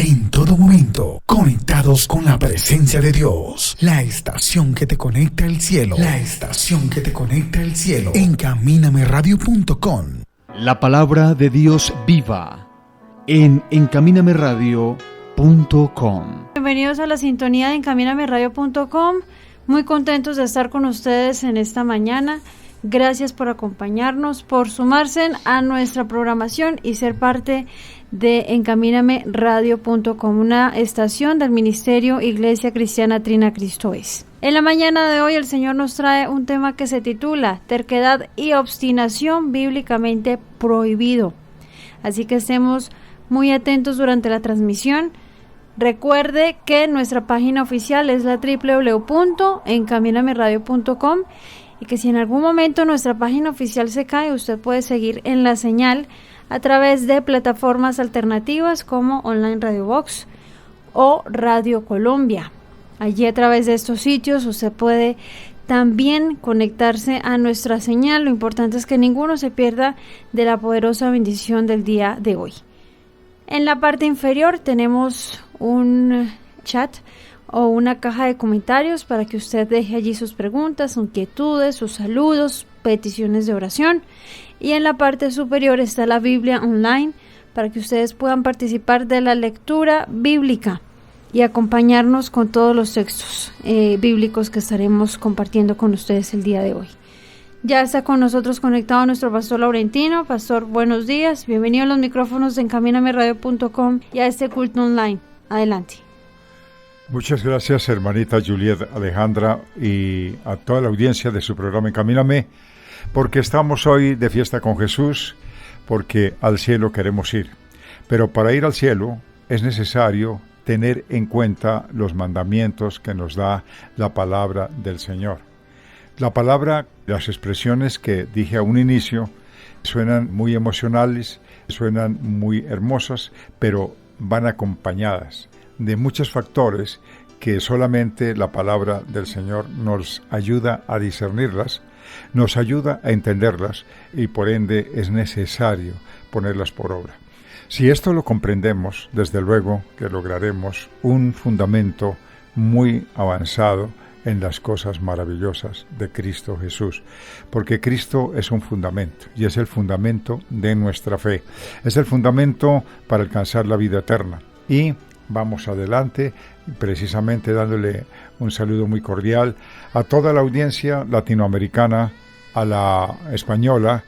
En todo momento, conectados con la presencia de Dios. La estación que te conecta al cielo. La estación que te conecta al cielo. Encamínameradio.com. La palabra de Dios viva en encamínameradio.com. Bienvenidos a la sintonía de encamínameradio.com. Muy contentos de estar con ustedes en esta mañana. Gracias por acompañarnos, por sumarse a nuestra programación y ser parte de encamínameradio.com, una estación del Ministerio Iglesia Cristiana Trina Cristo Es. En la mañana de hoy el Señor nos trae un tema que se titula Terquedad y obstinación bíblicamente prohibido. Así que estemos muy atentos durante la transmisión. Recuerde que nuestra página oficial es la www.encamínameradio.com y que si en algún momento nuestra página oficial se cae, usted puede seguir en la señal a través de plataformas alternativas como Online Radio Box o Radio Colombia. Allí a través de estos sitios usted puede también conectarse a nuestra señal. Lo importante es que ninguno se pierda de la poderosa bendición del día de hoy. En la parte inferior tenemos un chat o una caja de comentarios para que usted deje allí sus preguntas, sus inquietudes, sus saludos, peticiones de oración. Y en la parte superior está la Biblia online para que ustedes puedan participar de la lectura bíblica y acompañarnos con todos los textos bíblicos que estaremos compartiendo con ustedes el día de hoy. Ya está con nosotros conectado nuestro pastor Laurentino. Pastor, buenos días. Bienvenido a los micrófonos de encamínameradio.com y a este culto online. Adelante. Muchas gracias, hermanita Juliet Alejandra, y a toda la audiencia de su programa Encamíname, porque estamos hoy de fiesta con Jesús, porque al cielo queremos ir. Pero para ir al cielo es necesario tener en cuenta los mandamientos que nos da la palabra del Señor. La palabra, las expresiones que dije a un inicio, suenan muy emocionales, suenan muy hermosas, pero van acompañadas de muchos factores que solamente la palabra del Señor nos ayuda a discernirlas, nos ayuda a entenderlas y por ende es necesario ponerlas por obra. Si esto lo comprendemos, desde luego que lograremos un fundamento muy avanzado en las cosas maravillosas de Cristo Jesús, porque Cristo es un fundamento y es el fundamento de nuestra fe, es el fundamento para alcanzar la vida eterna. Y vamos adelante, precisamente dándole un saludo muy cordial a toda la audiencia latinoamericana, a la española,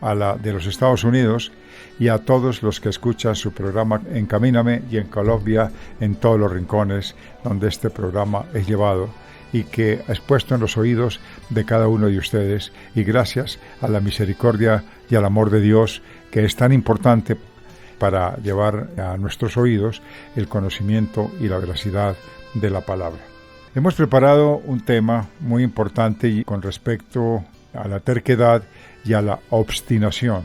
a la de los Estados Unidos y a todos los que escuchan su programa Encamíname y en Colombia, en todos los rincones donde este programa es llevado y que es puesto en los oídos de cada uno de ustedes, y gracias a la misericordia y al amor de Dios, que es tan importante para llevar a nuestros oídos el conocimiento y la veracidad de la palabra. Hemos preparado un tema muy importante con respecto a la terquedad y a la obstinación.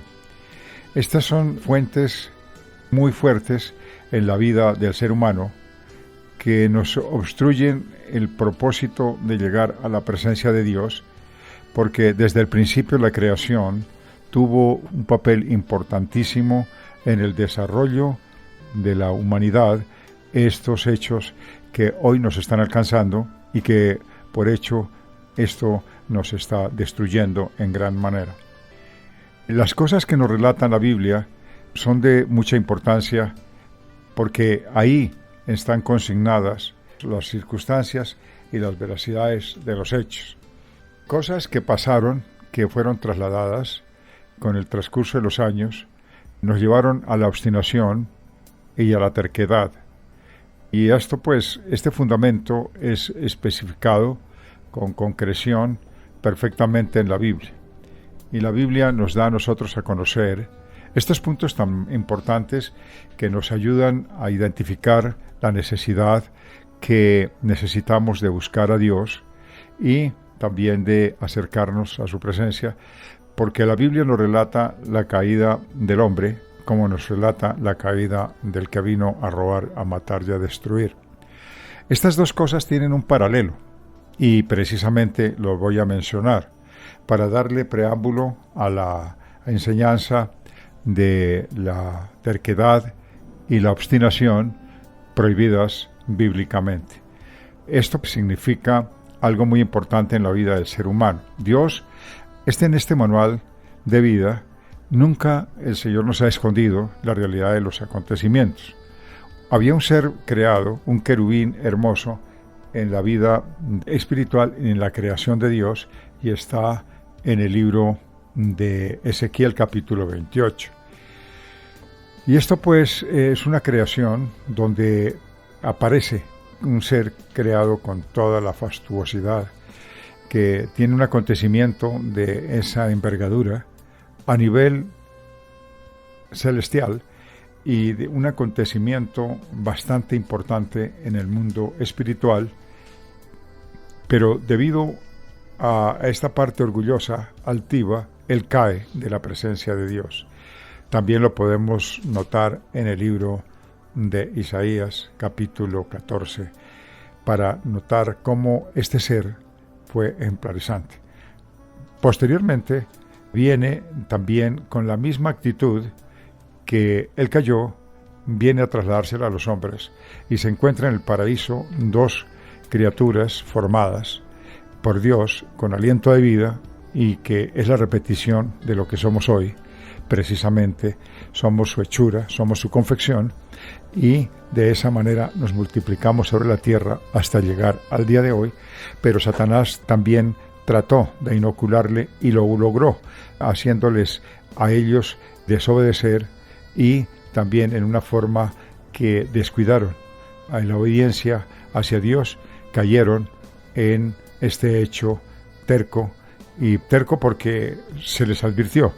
Estas son fuentes muy fuertes en la vida del ser humano que nos obstruyen el propósito de llegar a la presencia de Dios, porque desde el principio la creación tuvo un papel importantísimo en el desarrollo de la humanidad, estos hechos que hoy nos están alcanzando y que por hecho esto nos está destruyendo en gran manera. Las cosas que nos relata la Biblia son de mucha importancia porque ahí están consignadas las circunstancias y las veracidades de los hechos. Cosas que pasaron, que fueron trasladadas con el transcurso de los años, nos llevaron a la obstinación y a la terquedad. Y esto pues, este fundamento es especificado con concreción perfectamente en la Biblia. Y la Biblia nos da a nosotros a conocer estos puntos tan importantes que nos ayudan a identificar la necesidad que necesitamos de buscar a Dios y también de acercarnos a su presencia, porque la Biblia nos relata la caída del hombre, como nos relata la caída del que vino a robar, a matar y a destruir. Estas dos cosas tienen un paralelo, y precisamente lo voy a mencionar para darle preámbulo a la enseñanza de la terquedad y la obstinación prohibidas bíblicamente. Esto significa algo muy importante en la vida del ser humano. Dios, en este manual de vida, nunca el Señor nos ha escondido la realidad de los acontecimientos. Había un ser creado, un querubín hermoso, en la vida espiritual, en la creación de Dios, y está en el libro de Ezequiel capítulo 28. Y esto pues es una creación donde aparece un ser creado con toda la fastuosidad, que tiene un acontecimiento de esa envergadura a nivel celestial y de un acontecimiento bastante importante en el mundo espiritual, pero debido a esta parte orgullosa, altiva, él cae de la presencia de Dios. También lo podemos notar en el libro de Isaías, capítulo 14, para notar cómo este ser fue ejemplarizante. Posteriormente, viene también con la misma actitud que él cayó, viene a trasladársela a los hombres, y se encuentra en el paraíso dos criaturas formadas por Dios con aliento de vida, y que es la repetición de lo que somos hoy. Precisamente somos su hechura, somos su confección, y de esa manera nos multiplicamos sobre la tierra hasta llegar al día de hoy. Pero Satanás también trató de inocularle y lo logró, haciéndoles a ellos desobedecer, y también en una forma que descuidaron en la obediencia hacia Dios, cayeron en este hecho terco, y terco porque se les advirtió.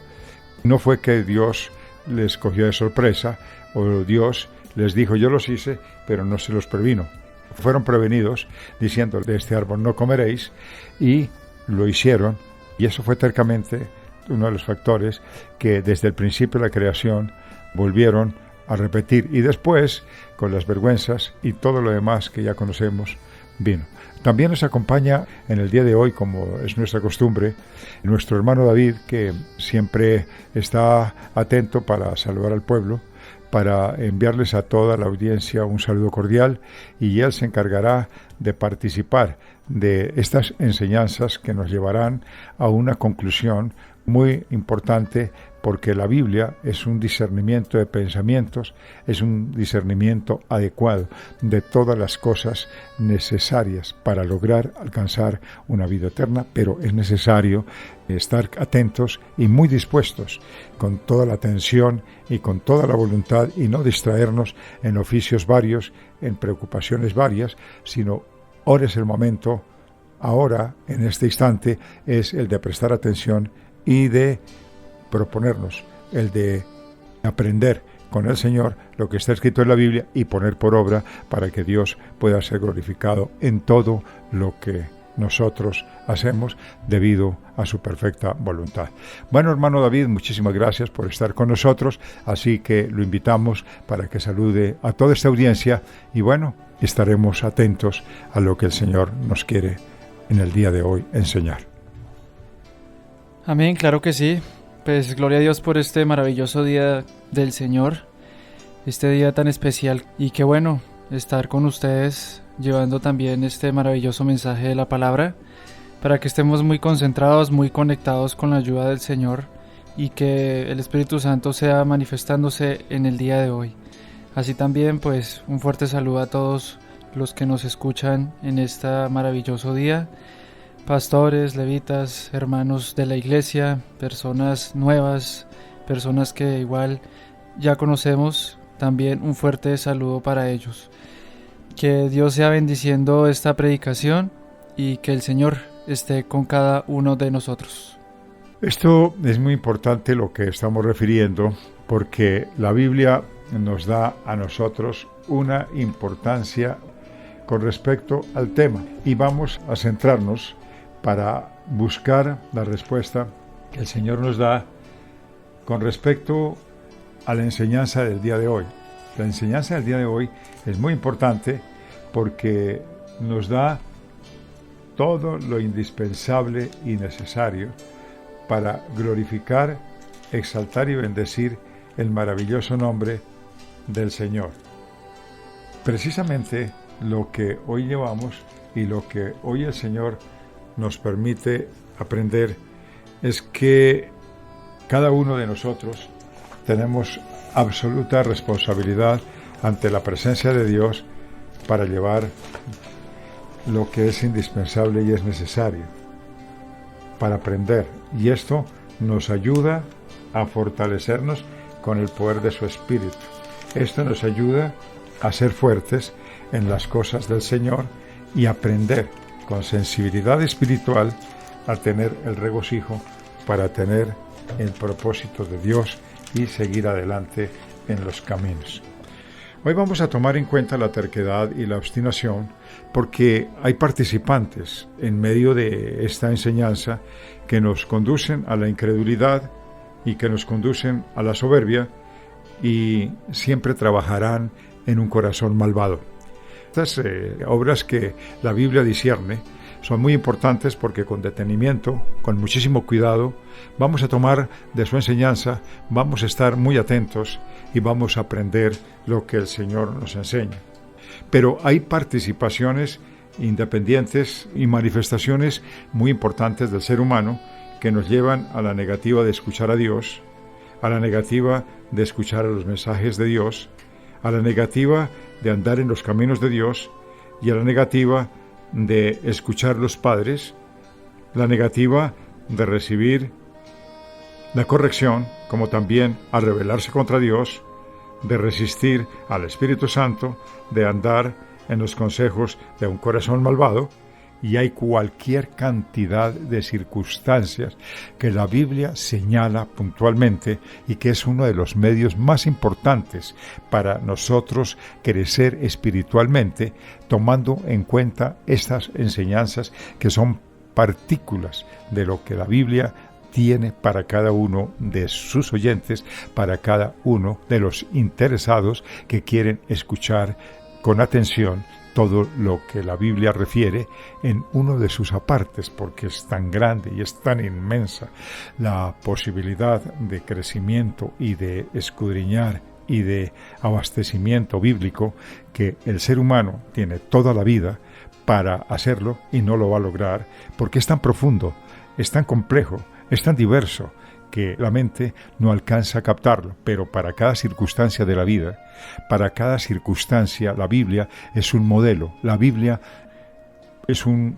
No fue que Dios les cogió de sorpresa o Dios les dijo yo los hice, pero no se los previno. Fueron prevenidos diciendo de este árbol no comeréis, y lo hicieron, y eso fue tercamente uno de los factores que desde el principio de la creación volvieron a repetir, y después con las vergüenzas y todo lo demás que ya conocemos vino. También nos acompaña en el día de hoy, como es nuestra costumbre, nuestro hermano David, que siempre está atento para saludar al pueblo, para enviarles a toda la audiencia un saludo cordial, y él se encargará de participar de estas enseñanzas que nos llevarán a una conclusión muy importante, porque la Biblia es un discernimiento de pensamientos, es un discernimiento adecuado de todas las cosas necesarias para lograr alcanzar una vida eterna, pero es necesario estar atentos y muy dispuestos, con toda la atención y con toda la voluntad, y no distraernos en oficios varios, en preocupaciones varias, sino ahora es el momento, ahora, en este instante, es el de prestar atención y de proponernos el de aprender con el Señor lo que está escrito en la Biblia y poner por obra para que Dios pueda ser glorificado en todo lo que nosotros hacemos debido a su perfecta voluntad. Bueno, hermano David, muchísimas gracias por estar con nosotros, así que lo invitamos para que salude a toda esta audiencia, y bueno, estaremos atentos a lo que el Señor nos quiere en el día de hoy enseñar. Amén, claro que sí. Pues gloria a Dios por este maravilloso día del Señor, este día tan especial, y qué bueno estar con ustedes llevando también este maravilloso mensaje de la palabra, para que estemos muy concentrados, muy conectados con la ayuda del Señor, y que el Espíritu Santo sea manifestándose en el día de hoy. Así también pues un fuerte saludo a todos los que nos escuchan en este maravilloso día, pastores, levitas, hermanos de la iglesia, personas nuevas, personas que igual ya conocemos, también un fuerte saludo para ellos. Que Dios sea bendiciendo esta predicación y que el Señor esté con cada uno de nosotros. Esto es muy importante lo que estamos refiriendo, porque la Biblia nos da a nosotros una importancia con respecto al tema, y vamos a centrarnos para buscar la respuesta que el Señor nos da con respecto a la enseñanza del día de hoy. La enseñanza del día de hoy es muy importante porque nos da todo lo indispensable y necesario para glorificar, exaltar y bendecir el maravilloso nombre del Señor. precisamente lo que hoy llevamos y lo que hoy el Señor nos permite aprender es que cada uno de nosotros tenemos absoluta responsabilidad ante la presencia de Dios para llevar lo que es indispensable y es necesario para aprender. Y esto nos ayuda a fortalecernos con el poder de su Espíritu. Esto nos ayuda a ser fuertes en las cosas del Señor y aprender con sensibilidad espiritual a tener el regocijo para tener el propósito de Dios y seguir adelante en los caminos. Hoy vamos a tomar en cuenta la terquedad y la obstinación porque hay participantes en medio de esta enseñanza que nos conducen a la incredulidad y que nos conducen a la soberbia y siempre trabajarán en un corazón malvado. Estas obras que la Biblia discierne son muy importantes porque con detenimiento, con muchísimo cuidado, vamos a tomar de su enseñanza, vamos a estar muy atentos y vamos a aprender lo que el Señor nos enseña. Pero hay participaciones independientes y manifestaciones muy importantes del ser humano que nos llevan a la negativa de escuchar a Dios, a la negativa de escuchar a los mensajes de Dios, a la negativa de andar en los caminos de Dios y a la negativa de escuchar los padres, la negativa de recibir la corrección, como también a rebelarse contra Dios, de resistir al Espíritu Santo, de andar en los consejos de un corazón malvado, y hay cualquier cantidad de circunstancias que la Biblia señala puntualmente y que es uno de los medios más importantes para nosotros crecer espiritualmente, tomando en cuenta estas enseñanzas que son partículas de lo que la Biblia tiene para cada uno de sus oyentes, para cada uno de los interesados que quieren escuchar con atención todo lo que la Biblia refiere en uno de sus apartes, porque es tan grande y es tan inmensa la posibilidad de crecimiento y de escudriñar y de abastecimiento bíblico que el ser humano tiene toda la vida para hacerlo y no lo va a lograr, porque es tan profundo, es tan complejo, es tan diverso que la mente no alcanza a captarlo, pero para cada circunstancia de la vida, para cada circunstancia, la Biblia es un modelo, la Biblia es un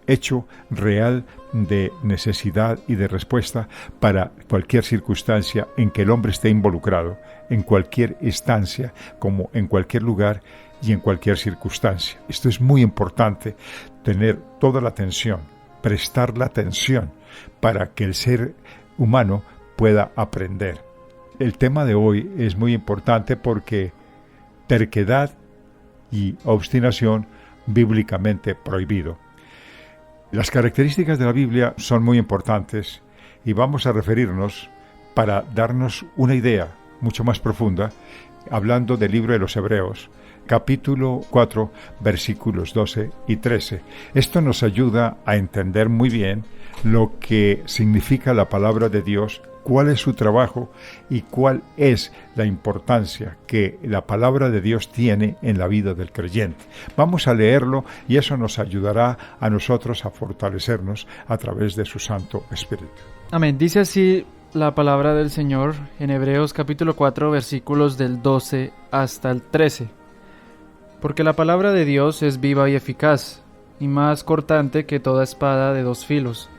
hecho real de necesidad y de respuesta para cualquier circunstancia en que el hombre esté involucrado, en cualquier instancia, como en cualquier lugar y en cualquier circunstancia. Esto es muy importante, tener toda la atención, prestar la atención para que el ser humano pueda aprender. El tema de hoy es muy importante porque terquedad y obstinación bíblicamente prohibido. Las características de la Biblia son muy importantes y vamos a referirnos para darnos una idea mucho más profunda, hablando del libro de los Hebreos, capítulo 4, versículos 12 y 13. Esto nos ayuda a entender muy bien lo que significa la palabra de Dios, cuál es su trabajo y cuál es la importancia que la palabra de Dios tiene en la vida del creyente. Vamos a leerlo y eso nos ayudará a nosotros a fortalecernos a través de su Santo Espíritu. Amén. Dice así la palabra del Señor en Hebreos capítulo 4, versículos del 12 hasta el 13. Porque la palabra de Dios es viva y eficaz, y más cortante que toda espada de dos filos,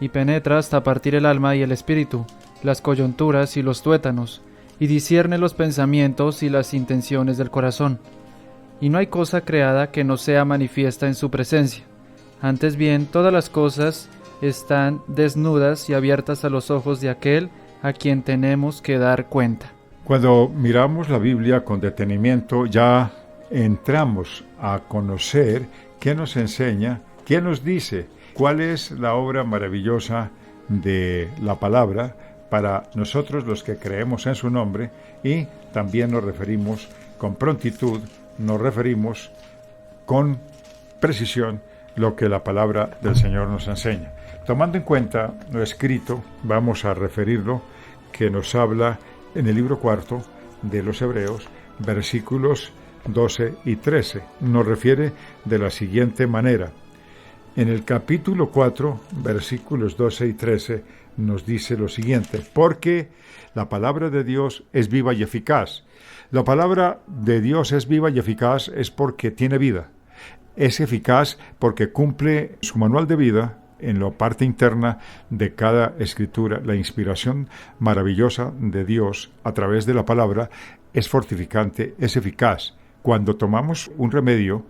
y penetra hasta partir el alma y el espíritu, las coyunturas y los tuétanos, y discierne los pensamientos y las intenciones del corazón. Y no hay cosa creada que no sea manifiesta en su presencia. Antes bien, todas las cosas están desnudas y abiertas a los ojos de aquel a quien tenemos que dar cuenta. Cuando miramos la Biblia con detenimiento, ya entramos a conocer qué nos enseña, qué nos dice, cuál es la obra maravillosa de la palabra para nosotros los que creemos en su nombre, y también nos referimos con prontitud, nos referimos con precisión lo que la palabra del Señor nos enseña. Tomando en cuenta lo escrito, vamos a referirlo, que nos habla en el libro 4 de los Hebreos, versículos 12 y 13. Nos refiere de la siguiente manera. En el capítulo 4, versículos 12 y 13, nos dice lo siguiente: porque la palabra de Dios es viva y eficaz. La palabra de Dios es viva y eficaz es porque tiene vida. Es eficaz porque cumple su manual de vida en la parte interna de cada escritura. La inspiración maravillosa de Dios a través de la palabra es fortificante, es eficaz. Cuando tomamos un remedio,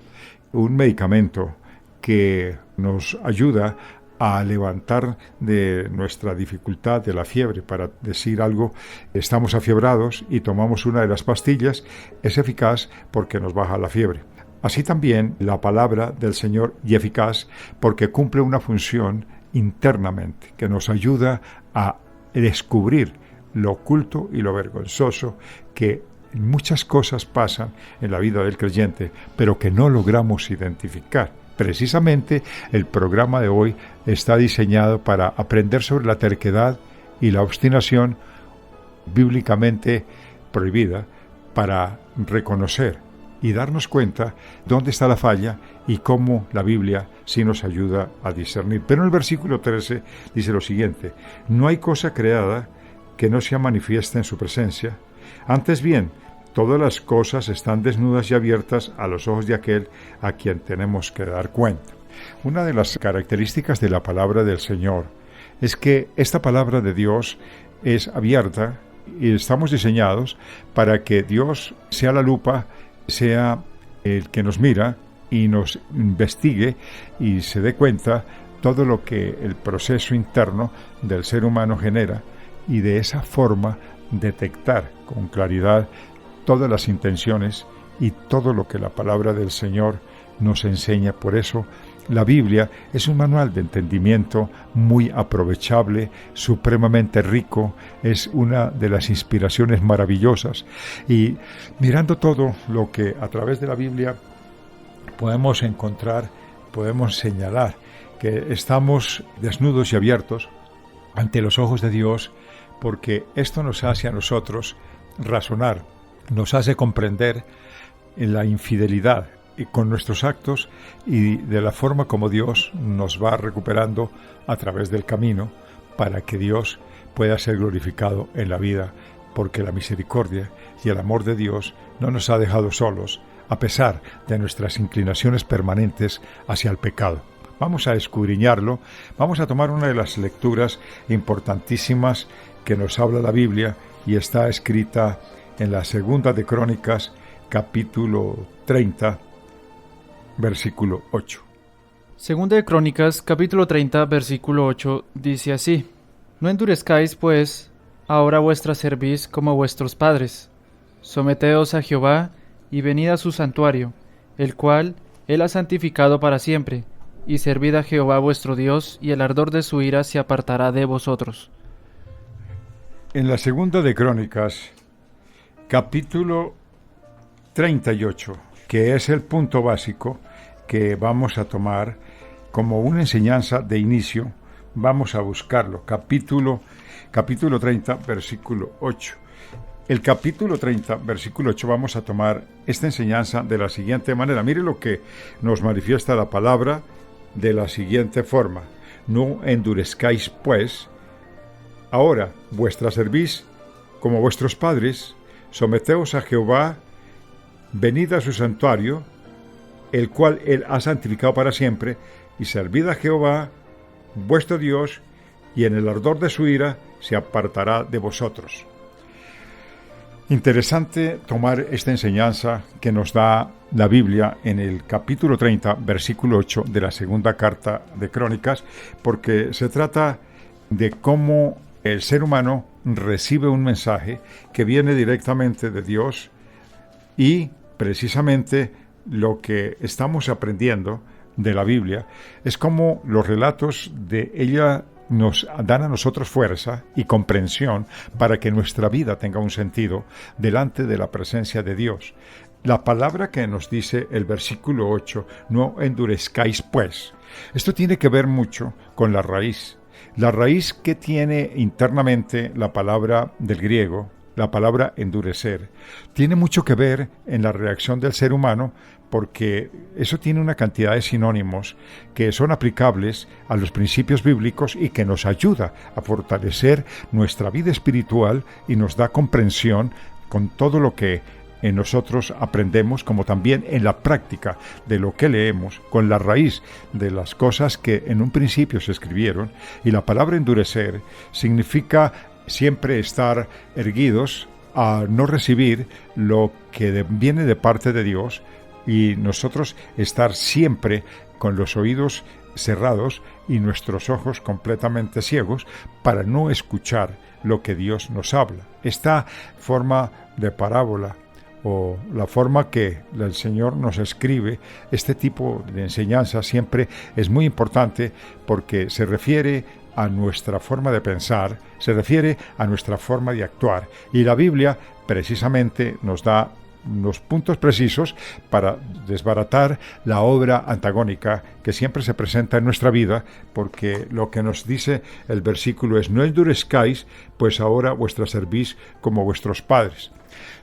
un medicamento que nos ayuda a levantar de nuestra dificultad de la fiebre, para decir algo, estamos afiebrados y tomamos una de las pastillas, es eficaz porque nos baja la fiebre. Así también la palabra del Señor y eficaz porque cumple una función internamente que nos ayuda a descubrir lo oculto y lo vergonzoso que muchas cosas pasan en la vida del creyente, pero que no logramos identificar. Precisamente el programa de hoy está diseñado para aprender sobre la terquedad y la obstinación bíblicamente prohibida, para reconocer y darnos cuenta dónde está la falla y cómo la Biblia sí nos ayuda a discernir. Pero en el versículo 13 dice lo siguiente: no hay cosa creada que no sea manifiesta en su presencia. Antes bien, todas las cosas están desnudas y abiertas a los ojos de aquel a quien tenemos que dar cuenta. Una de las características de la palabra del Señor es que esta palabra de Dios es abierta y estamos diseñados para que Dios sea la lupa, sea el que nos mira y nos investigue y se dé cuenta todo lo que el proceso interno del ser humano genera, y de esa forma detectar con claridad todas las intenciones y todo lo que la palabra del Señor nos enseña. Por eso la Biblia es un manual de entendimiento muy aprovechable, supremamente rico, es una de las inspiraciones maravillosas. Y mirando todo lo que a través de la Biblia podemos encontrar, podemos señalar que estamos desnudos y abiertos ante los ojos de Dios, porque esto nos hace a nosotros razonar, nos hace comprender la infidelidad con nuestros actos y de la forma como Dios nos va recuperando a través del camino para que Dios pueda ser glorificado en la vida, porque la misericordia y el amor de Dios no nos ha dejado solos a pesar de nuestras inclinaciones permanentes hacia el pecado. Vamos a escudriñarlo, vamos a tomar una de las lecturas importantísimas que nos habla la Biblia y está escrita en la Segunda de Crónicas, capítulo 30, versículo 8. Segunda de Crónicas, capítulo 30, versículo 8, dice así: no endurezcáis, pues, ahora vuestra cerviz como vuestros padres. Someteos a Jehová y venid a su santuario, el cual él ha santificado para siempre, y servid a Jehová vuestro Dios, y el ardor de su ira se apartará de vosotros. En la Segunda de Crónicas, capítulo 38, que es el punto básico que vamos a tomar como una enseñanza de inicio, vamos a buscarlo. Capítulo 30, versículo 8. El capítulo 30, versículo 8, vamos a tomar esta enseñanza de la siguiente manera. Mire lo que nos manifiesta la palabra de la siguiente forma: no endurezcáis, pues, ahora vuestra cerviz como vuestros padres, someteos a Jehová, venid a su santuario, el cual él ha santificado para siempre, y servid a Jehová, vuestro Dios, y en el ardor de su ira se apartará de vosotros. Interesante tomar esta enseñanza que nos da la Biblia en el capítulo 30, versículo 8 de la segunda carta de Crónicas, porque se trata de cómo el ser humano recibe un mensaje que viene directamente de Dios, y precisamente lo que estamos aprendiendo de la Biblia es cómo los relatos de ella nos dan a nosotros fuerza y comprensión para que nuestra vida tenga un sentido delante de la presencia de Dios. La palabra que nos dice el versículo 8, no endurezcáis pues, esto tiene que ver mucho con la raíz. La raíz que tiene internamente la palabra del griego la palabra endurecer, tiene mucho que ver en la reacción del ser humano, porque eso tiene una cantidad de sinónimos que son aplicables a los principios bíblicos y que nos ayuda a fortalecer nuestra vida espiritual y nos da comprensión con todo lo que en nosotros aprendemos, como también en la práctica de lo que leemos, con la raíz de las cosas que en un principio se escribieron. Y la palabra endurecer significa siempre estar erguidos a no recibir lo que viene de parte de Dios, y nosotros estar siempre con los oídos cerrados y nuestros ojos completamente ciegos para no escuchar lo que Dios nos habla. Esta forma de parábola, o la forma que el Señor nos escribe este tipo de enseñanza, siempre es muy importante, porque se refiere a nuestra forma de pensar, se refiere a nuestra forma de actuar, y la Biblia precisamente nos da los puntos precisos para desbaratar la obra antagónica que siempre se presenta en nuestra vida, porque lo que nos dice el versículo es: no endurezcáis pues ahora vuestra cerviz como vuestros padres.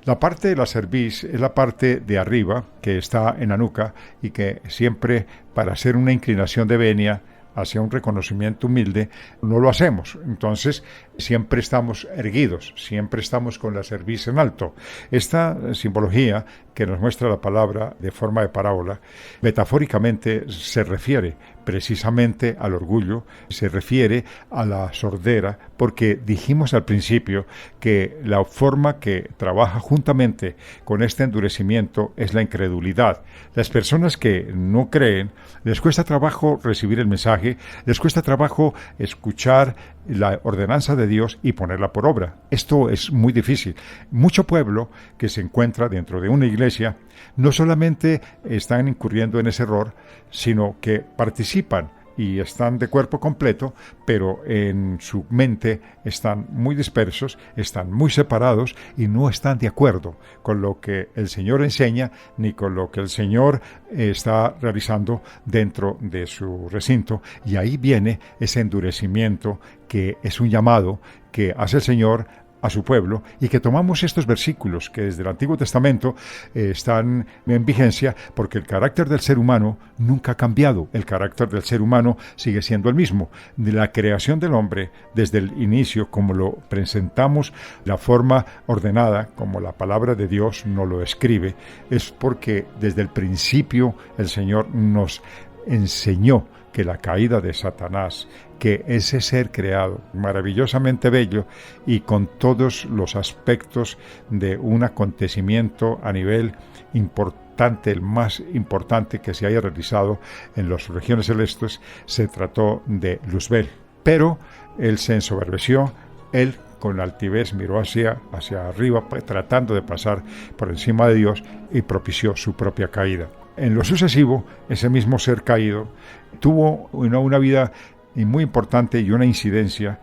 La parte de la cerviz es la parte de arriba que está en la nuca, y que siempre, para hacer una inclinación de venia hacia un reconocimiento humilde, no lo hacemos. Entonces siempre estamos erguidos, siempre estamos con la cerviz en alto. Esta simbología que nos muestra la palabra de forma de parábola, metafóricamente se refiere precisamente al orgullo, se refiere a la sordera, porque dijimos al principio que la forma que trabaja juntamente con este endurecimiento es la incredulidad. Las personas que no creen, les cuesta trabajo recibir el mensaje, les cuesta trabajo escuchar la ordenanza de Dios y ponerla por obra. Esto es muy difícil. Mucho pueblo que se encuentra dentro de una iglesia no solamente están incurriendo en ese error, sino que participan y están de cuerpo completo, pero en su mente están muy dispersos, están muy separados y no están de acuerdo con lo que el Señor enseña ni con lo que el Señor está realizando dentro de su recinto. Y ahí viene ese endurecimiento, que es un llamado que hace el Señor a su pueblo, y que tomamos estos versículos que desde el Antiguo Testamento están en vigencia, porque el carácter del ser humano nunca ha cambiado. El carácter del ser humano sigue siendo el mismo. De la creación del hombre, desde el inicio, como lo presentamos, la forma ordenada, como la palabra de Dios nos lo escribe, es porque desde el principio el Señor nos enseñó que la caída de Satanás, que ese ser creado, maravillosamente bello y con todos los aspectos de un acontecimiento a nivel importante, el más importante que se haya realizado en las regiones celestes, se trató de Luzbel. Pero él se ensoberbeció, él con altivez miró hacia arriba, tratando de pasar por encima de Dios, y propició su propia caída. En lo sucesivo, ese mismo ser caído tuvo una vida muy importante y una incidencia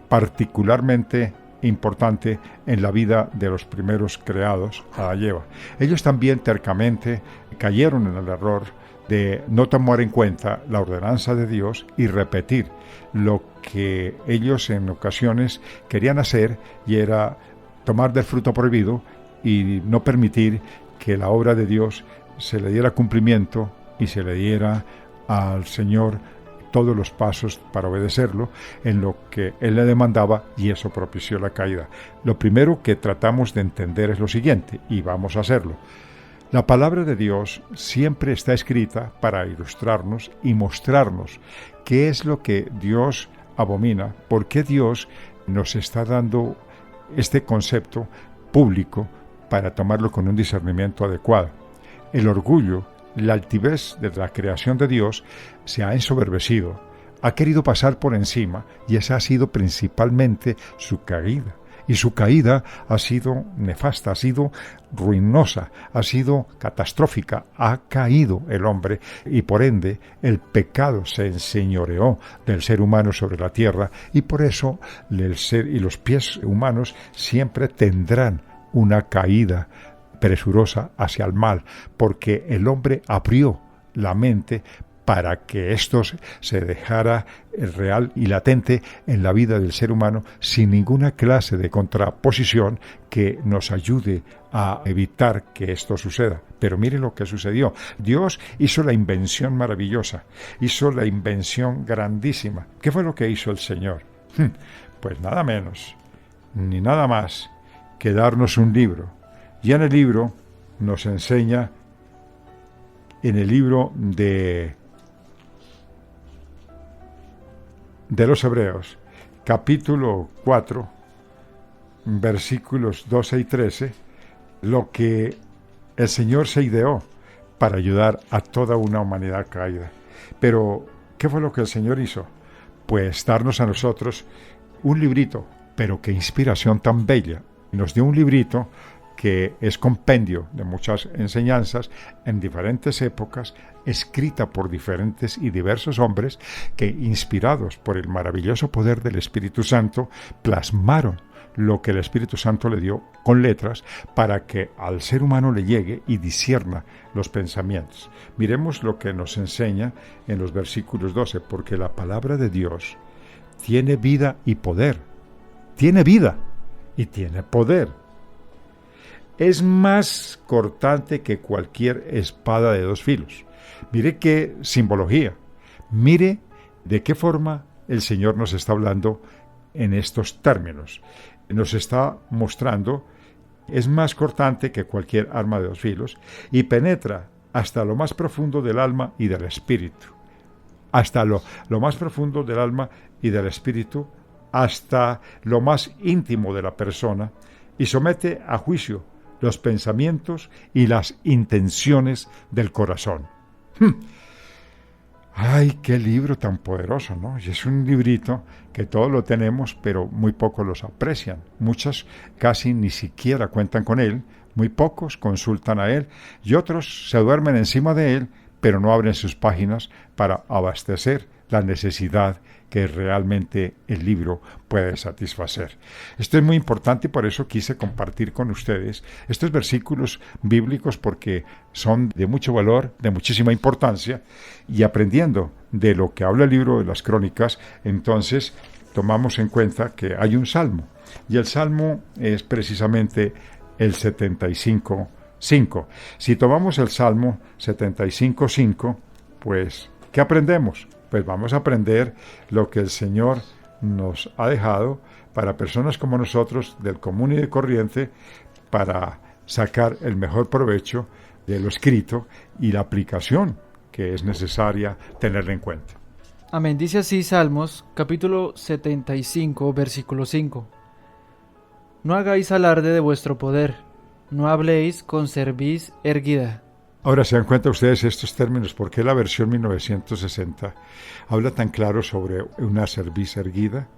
particularmente importante en la vida de los primeros creados, Adán y Eva. Ellos también tercamente cayeron en el error de no tomar en cuenta la ordenanza de Dios y repetir lo que ellos en ocasiones querían hacer, y era tomar del fruto prohibido y no permitir que la obra de Dios se le diera cumplimiento y se le diera al Señor todos los pasos para obedecerlo en lo que Él le demandaba, y eso propició la caída. Lo primero que tratamos de entender es lo siguiente, y vamos a hacerlo. La palabra de Dios siempre está escrita para ilustrarnos y mostrarnos qué es lo que Dios abomina, por qué Dios nos está dando este concepto público para tomarlo con un discernimiento adecuado. El orgullo, la altivez de la creación de Dios se ha ensoberbecido, ha querido pasar por encima, y esa ha sido principalmente su caída. Y su caída ha sido nefasta, ha sido ruinosa, ha sido catastrófica. Ha caído el hombre y por ende el pecado se enseñoreó del ser humano sobre la tierra, y por eso el ser y los pies humanos siempre tendrán una caída presurosa hacia el mal, porque el hombre abrió la mente para que esto se dejara real y latente en la vida del ser humano sin ninguna clase de contraposición que nos ayude a evitar que esto suceda. Pero mire lo que sucedió. Dios hizo la invención maravillosa, hizo la invención grandísima. ¿Qué fue lo que hizo el Señor? Pues nada menos, ni nada más que darnos un libro. Y en el libro nos enseña, en el libro de los Hebreos, capítulo 4, versículos 12 y 13, lo que el Señor se ideó para ayudar a toda una humanidad caída. Pero, ¿qué fue lo que el Señor hizo? Pues darnos a nosotros un librito, pero qué inspiración tan bella. Nos dio un librito que es compendio de muchas enseñanzas en diferentes épocas, escrita por diferentes y diversos hombres que, inspirados por el maravilloso poder del Espíritu Santo, plasmaron lo que el Espíritu Santo le dio con letras para que al ser humano le llegue y discierna los pensamientos. Miremos lo que nos enseña en los versículos 12, porque la palabra de Dios tiene vida y poder. Tiene vida y tiene poder. Es más cortante que cualquier espada de dos filos. Mire qué simbología. Mire de qué forma el Señor nos está hablando en estos términos. Nos está mostrando, es más cortante que cualquier arma de dos filos y penetra hasta lo más profundo del alma y del espíritu. Hasta lo más profundo del alma y del espíritu, hasta lo más íntimo de la persona, y somete a juicio los pensamientos y las intenciones del corazón. ¡Ay, qué libro tan poderoso!, ¿no? Y es un librito que todos lo tenemos, pero muy pocos los aprecian. Muchos casi ni siquiera cuentan con él, muy pocos consultan a él, y otros se duermen encima de él, pero no abren sus páginas para abastecer la necesidad que realmente el libro puede satisfacer. Esto es muy importante y por eso quise compartir con ustedes estos versículos bíblicos, porque son de mucho valor, de muchísima importancia, y aprendiendo de lo que habla el libro de las Crónicas, entonces tomamos en cuenta que hay un salmo, y el salmo es precisamente el 75:5. Si tomamos el salmo 75:5, pues, ¿qué aprendemos? Pues vamos a aprender lo que el Señor nos ha dejado para personas como nosotros, del común y de corriente, para sacar el mejor provecho de lo escrito y la aplicación que es necesaria tenerla en cuenta. Amén. Dice así Salmos, capítulo 75, versículo 5. No hagáis alarde de vuestro poder, no habléis con cerviz erguida. Ahora, ¿se dan cuenta ustedes estos términos? ¿Por qué la versión 1960 habla tan claro sobre una cerviz erguida?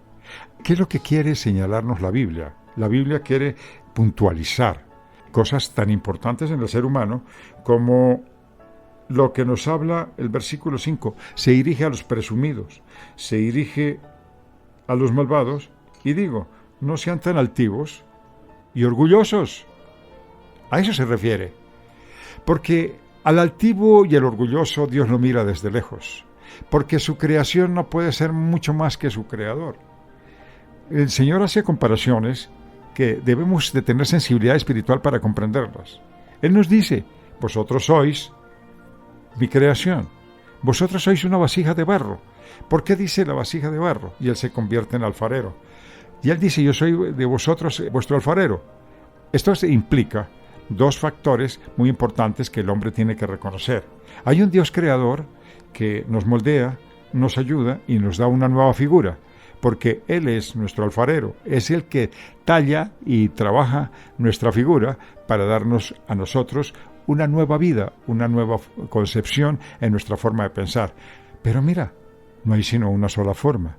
¿Qué es lo que quiere señalarnos la Biblia? La Biblia quiere puntualizar cosas tan importantes en el ser humano como lo que nos habla el versículo 5. Se dirige a los presumidos, se dirige a los malvados, y digo, no sean tan altivos y orgullosos. A eso se refiere. Porque al altivo y al orgulloso Dios lo mira desde lejos, porque su creación no puede ser mucho más que su creador. El Señor hace comparaciones que debemos de tener sensibilidad espiritual para comprenderlas. Él nos dice, vosotros sois mi creación, vosotros sois una vasija de barro. ¿Por qué dice la vasija de barro? Y Él se convierte en alfarero. Y Él dice, yo soy de vosotros vuestro alfarero. Esto implica dos factores muy importantes que el hombre tiene que reconocer. Hay un Dios creador que nos moldea, nos ayuda y nos da una nueva figura, porque Él es nuestro alfarero, es el que talla y trabaja nuestra figura para darnos a nosotros una nueva vida, una nueva concepción en nuestra forma de pensar. Pero mira, no hay sino una sola forma.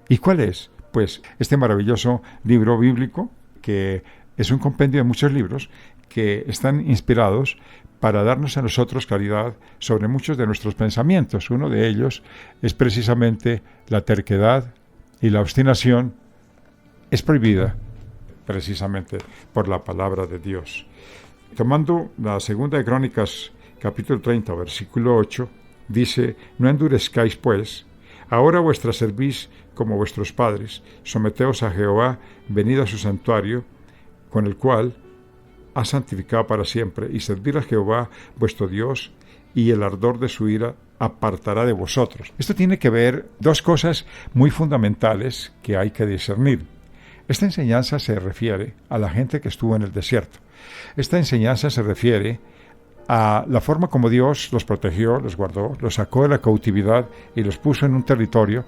¿Y cuál es? Pues este maravilloso libro bíblico, que es un compendio de muchos libros que están inspirados para darnos a nosotros claridad sobre muchos de nuestros pensamientos. Uno de ellos es precisamente la terquedad y la obstinación. Es prohibida precisamente por la palabra de Dios. Tomando la segunda de Crónicas, capítulo 30, versículo 8, dice: no endurezcáis pues ahora vuestra cerviz como vuestros padres, someteos a Jehová, venid a su santuario, con el cual ha santificado para siempre, y servid a Jehová vuestro Dios, y el ardor de su ira apartará de vosotros. Esto tiene que ver dos cosas muy fundamentales que hay que discernir. Esta enseñanza se refiere a la gente que estuvo en el desierto. Esta enseñanza se refiere a la forma como Dios los protegió, los guardó, los sacó de la cautividad y los puso en un territorio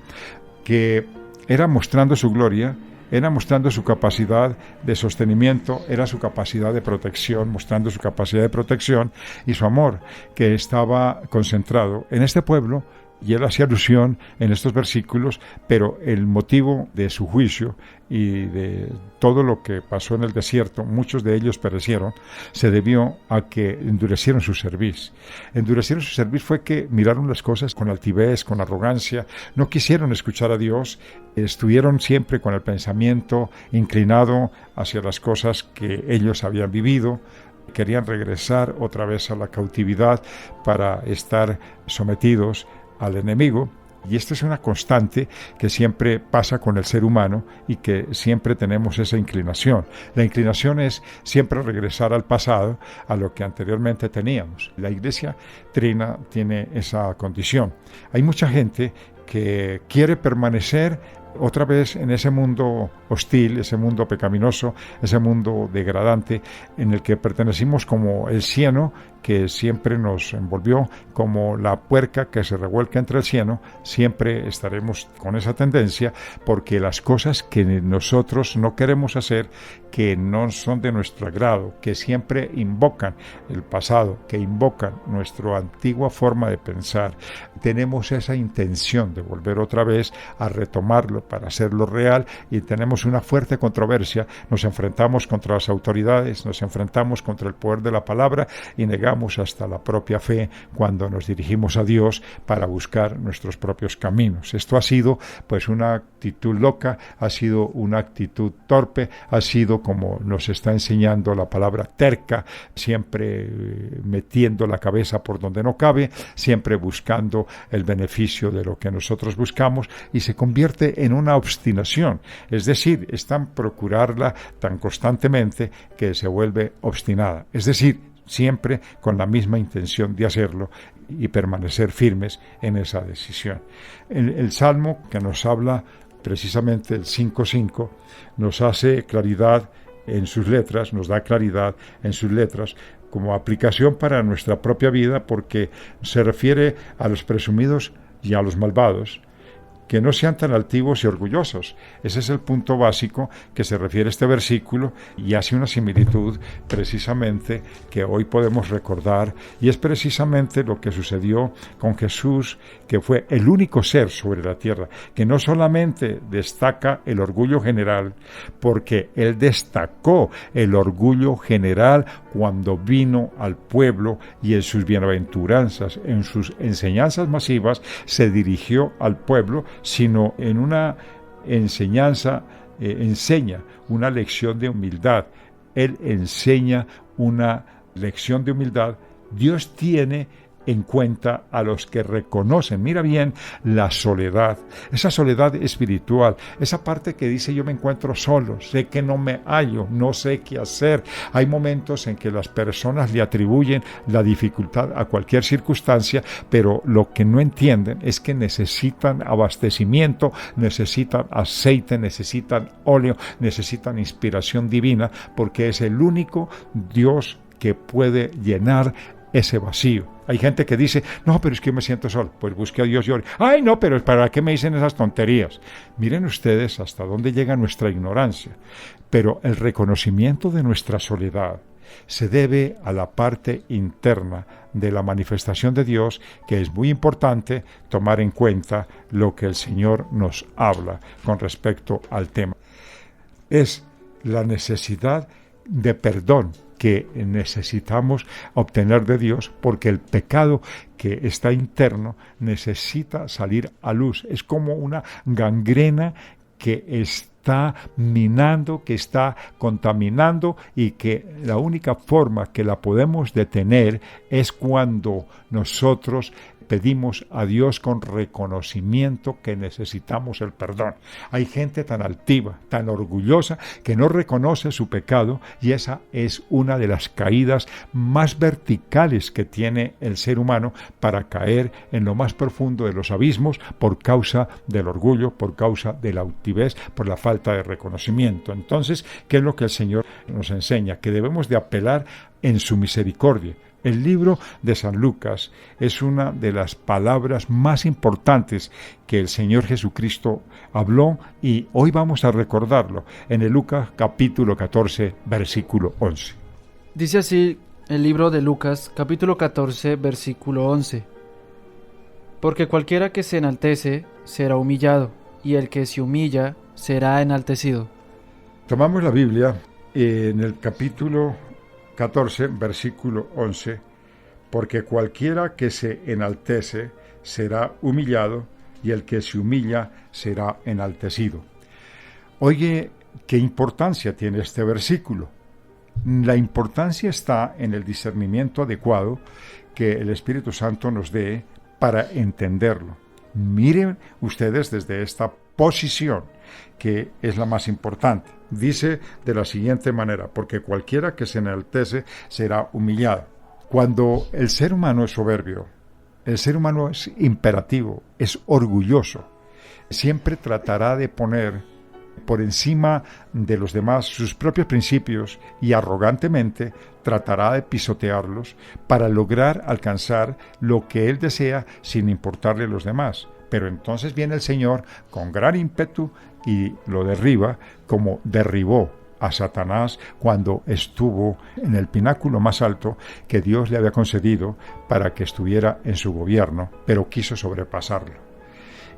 que era mostrando su gloria, era mostrando su capacidad de sostenimiento, era su capacidad de protección, mostrando su capacidad de protección y su amor, que estaba concentrado en este pueblo. Y él hacía alusión en estos versículos, pero el motivo de su juicio y de todo lo que pasó en el desierto, muchos de ellos perecieron, se debió a que endurecieron su cerviz. Endurecieron su cerviz fue que miraron las cosas con altivez, con arrogancia, no quisieron escuchar a Dios, estuvieron siempre con el pensamiento inclinado hacia las cosas que ellos habían vivido. Querían regresar otra vez a la cautividad para estar sometidos al enemigo, y esto es una constante que siempre pasa con el ser humano y que siempre tenemos esa inclinación. La inclinación es siempre regresar al pasado, a lo que anteriormente teníamos. La Iglesia Trina tiene esa condición. Hay mucha gente que quiere permanecer otra vez en ese mundo hostil, ese mundo pecaminoso, ese mundo degradante en el que pertenecimos como el cieno que siempre nos envolvió, como la puerca que se revuelca entre el cieno. Siempre estaremos con esa tendencia porque las cosas que nosotros no queremos hacer, que no son de nuestro agrado, que siempre invocan el pasado, que invocan nuestra antigua forma de pensar, tenemos esa intención de volver otra vez a retomarlo para hacerlo real, y tenemos una fuerte controversia. Nos enfrentamos contra las autoridades, nos enfrentamos contra el poder de la palabra y negamos hasta la propia fe cuando nos dirigimos a Dios para buscar nuestros propios caminos. Esto ha sido pues una actitud loca, ha sido una actitud torpe, ha sido, como nos está enseñando la palabra, terca, siempre metiendo la cabeza por donde no cabe, siempre buscando el beneficio de lo que nosotros buscamos, y se convierte en una obstinación, es decir, están procurarla tan constantemente que se vuelve obstinada, es decir, siempre con la misma intención de hacerlo y permanecer firmes en esa decisión. El Salmo que nos habla precisamente el 5.5 nos hace claridad en sus letras, nos da claridad en sus letras como aplicación para nuestra propia vida, porque se refiere a los presumidos y a los malvados, que no sean tan altivos y orgullosos. Ese es el punto básico que se refiere a este versículo, y hace una similitud precisamente que hoy podemos recordar, y es precisamente lo que sucedió con Jesús, que fue el único ser sobre la tierra, que no solamente destaca el orgullo general, porque él destacó el orgullo general cuando vino al pueblo y en sus bienaventuranzas, en sus enseñanzas masivas, se dirigió al pueblo, sino en una enseñanza, enseña una lección de humildad. Él enseña una lección de humildad. Dios tiene en cuenta a los que reconocen, mira bien, la soledad, esa soledad espiritual, esa parte que dice: yo me encuentro solo, sé que no me hallo, no sé qué hacer. Hay momentos en que las personas le atribuyen la dificultad a cualquier circunstancia, pero lo que no entienden es que necesitan abastecimiento, necesitan aceite, necesitan óleo, necesitan inspiración divina, porque es el único Dios que puede llenar ese vacío. Hay gente que dice: no, pero es que yo me siento solo. Pues busque a Dios y ore. Ay, no, pero ¿para qué me dicen esas tonterías? Miren ustedes hasta dónde llega nuestra ignorancia. Pero el reconocimiento de nuestra soledad se debe a la parte interna de la manifestación de Dios, que es muy importante tomar en cuenta lo que el Señor nos habla con respecto al tema. Es la necesidad de perdón que necesitamos obtener de Dios, porque el pecado que está interno necesita salir a luz. Es como una gangrena que está minando, que está contaminando, y que la única forma que la podemos detener es cuando nosotros pedimos a Dios con reconocimiento que necesitamos el perdón. Hay gente tan altiva, tan orgullosa, que no reconoce su pecado, y esa es una de las caídas más verticales que tiene el ser humano, para caer en lo más profundo de los abismos por causa del orgullo, por causa de la altivez, por la falta de reconocimiento. Entonces, ¿qué es lo que el Señor nos enseña? Que debemos de apelar en su misericordia. El libro de San Lucas es una de las palabras más importantes que el Señor Jesucristo habló, y hoy vamos a recordarlo en el Lucas capítulo 14, versículo 11. Dice así el libro de Lucas, capítulo 14, versículo 11. Porque cualquiera que se enaltece será humillado, y el que se humilla será enaltecido. Tomamos la Biblia en el capítulo 14, versículo 11. Porque cualquiera que se enaltece será humillado, y el que se humilla será enaltecido. Oye, ¿qué importancia tiene este versículo? La importancia está en el discernimiento adecuado que el Espíritu Santo nos dé para entenderlo. Miren ustedes desde esta posición, que es la más importante. Dice de la siguiente manera: porque cualquiera que se enaltece será humillado. Cuando el ser humano es soberbio, el ser humano es imperativo, es orgulloso, siempre tratará de poner por encima de los demás sus propios principios, y arrogantemente tratará de pisotearlos para lograr alcanzar lo que él desea sin importarle a los demás. Pero entonces viene el Señor con gran ímpetu y lo derriba, como derribó a Satanás cuando estuvo en el pináculo más alto que Dios le había concedido para que estuviera en su gobierno, pero quiso sobrepasarlo.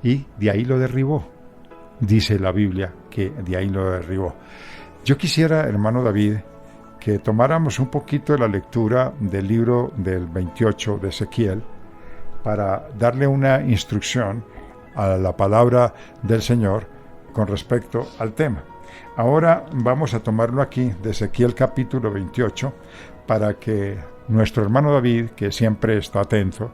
Y de ahí lo derribó. Dice la Biblia que de ahí lo derribó. Yo quisiera, hermano David, que tomáramos un poquito de la lectura del libro del 28 de Ezequiel para darle una instrucción a la palabra del Señor con respecto al tema. Ahora vamos a tomarlo aquí de Ezequiel capítulo 28 para que nuestro hermano David, que siempre está atento,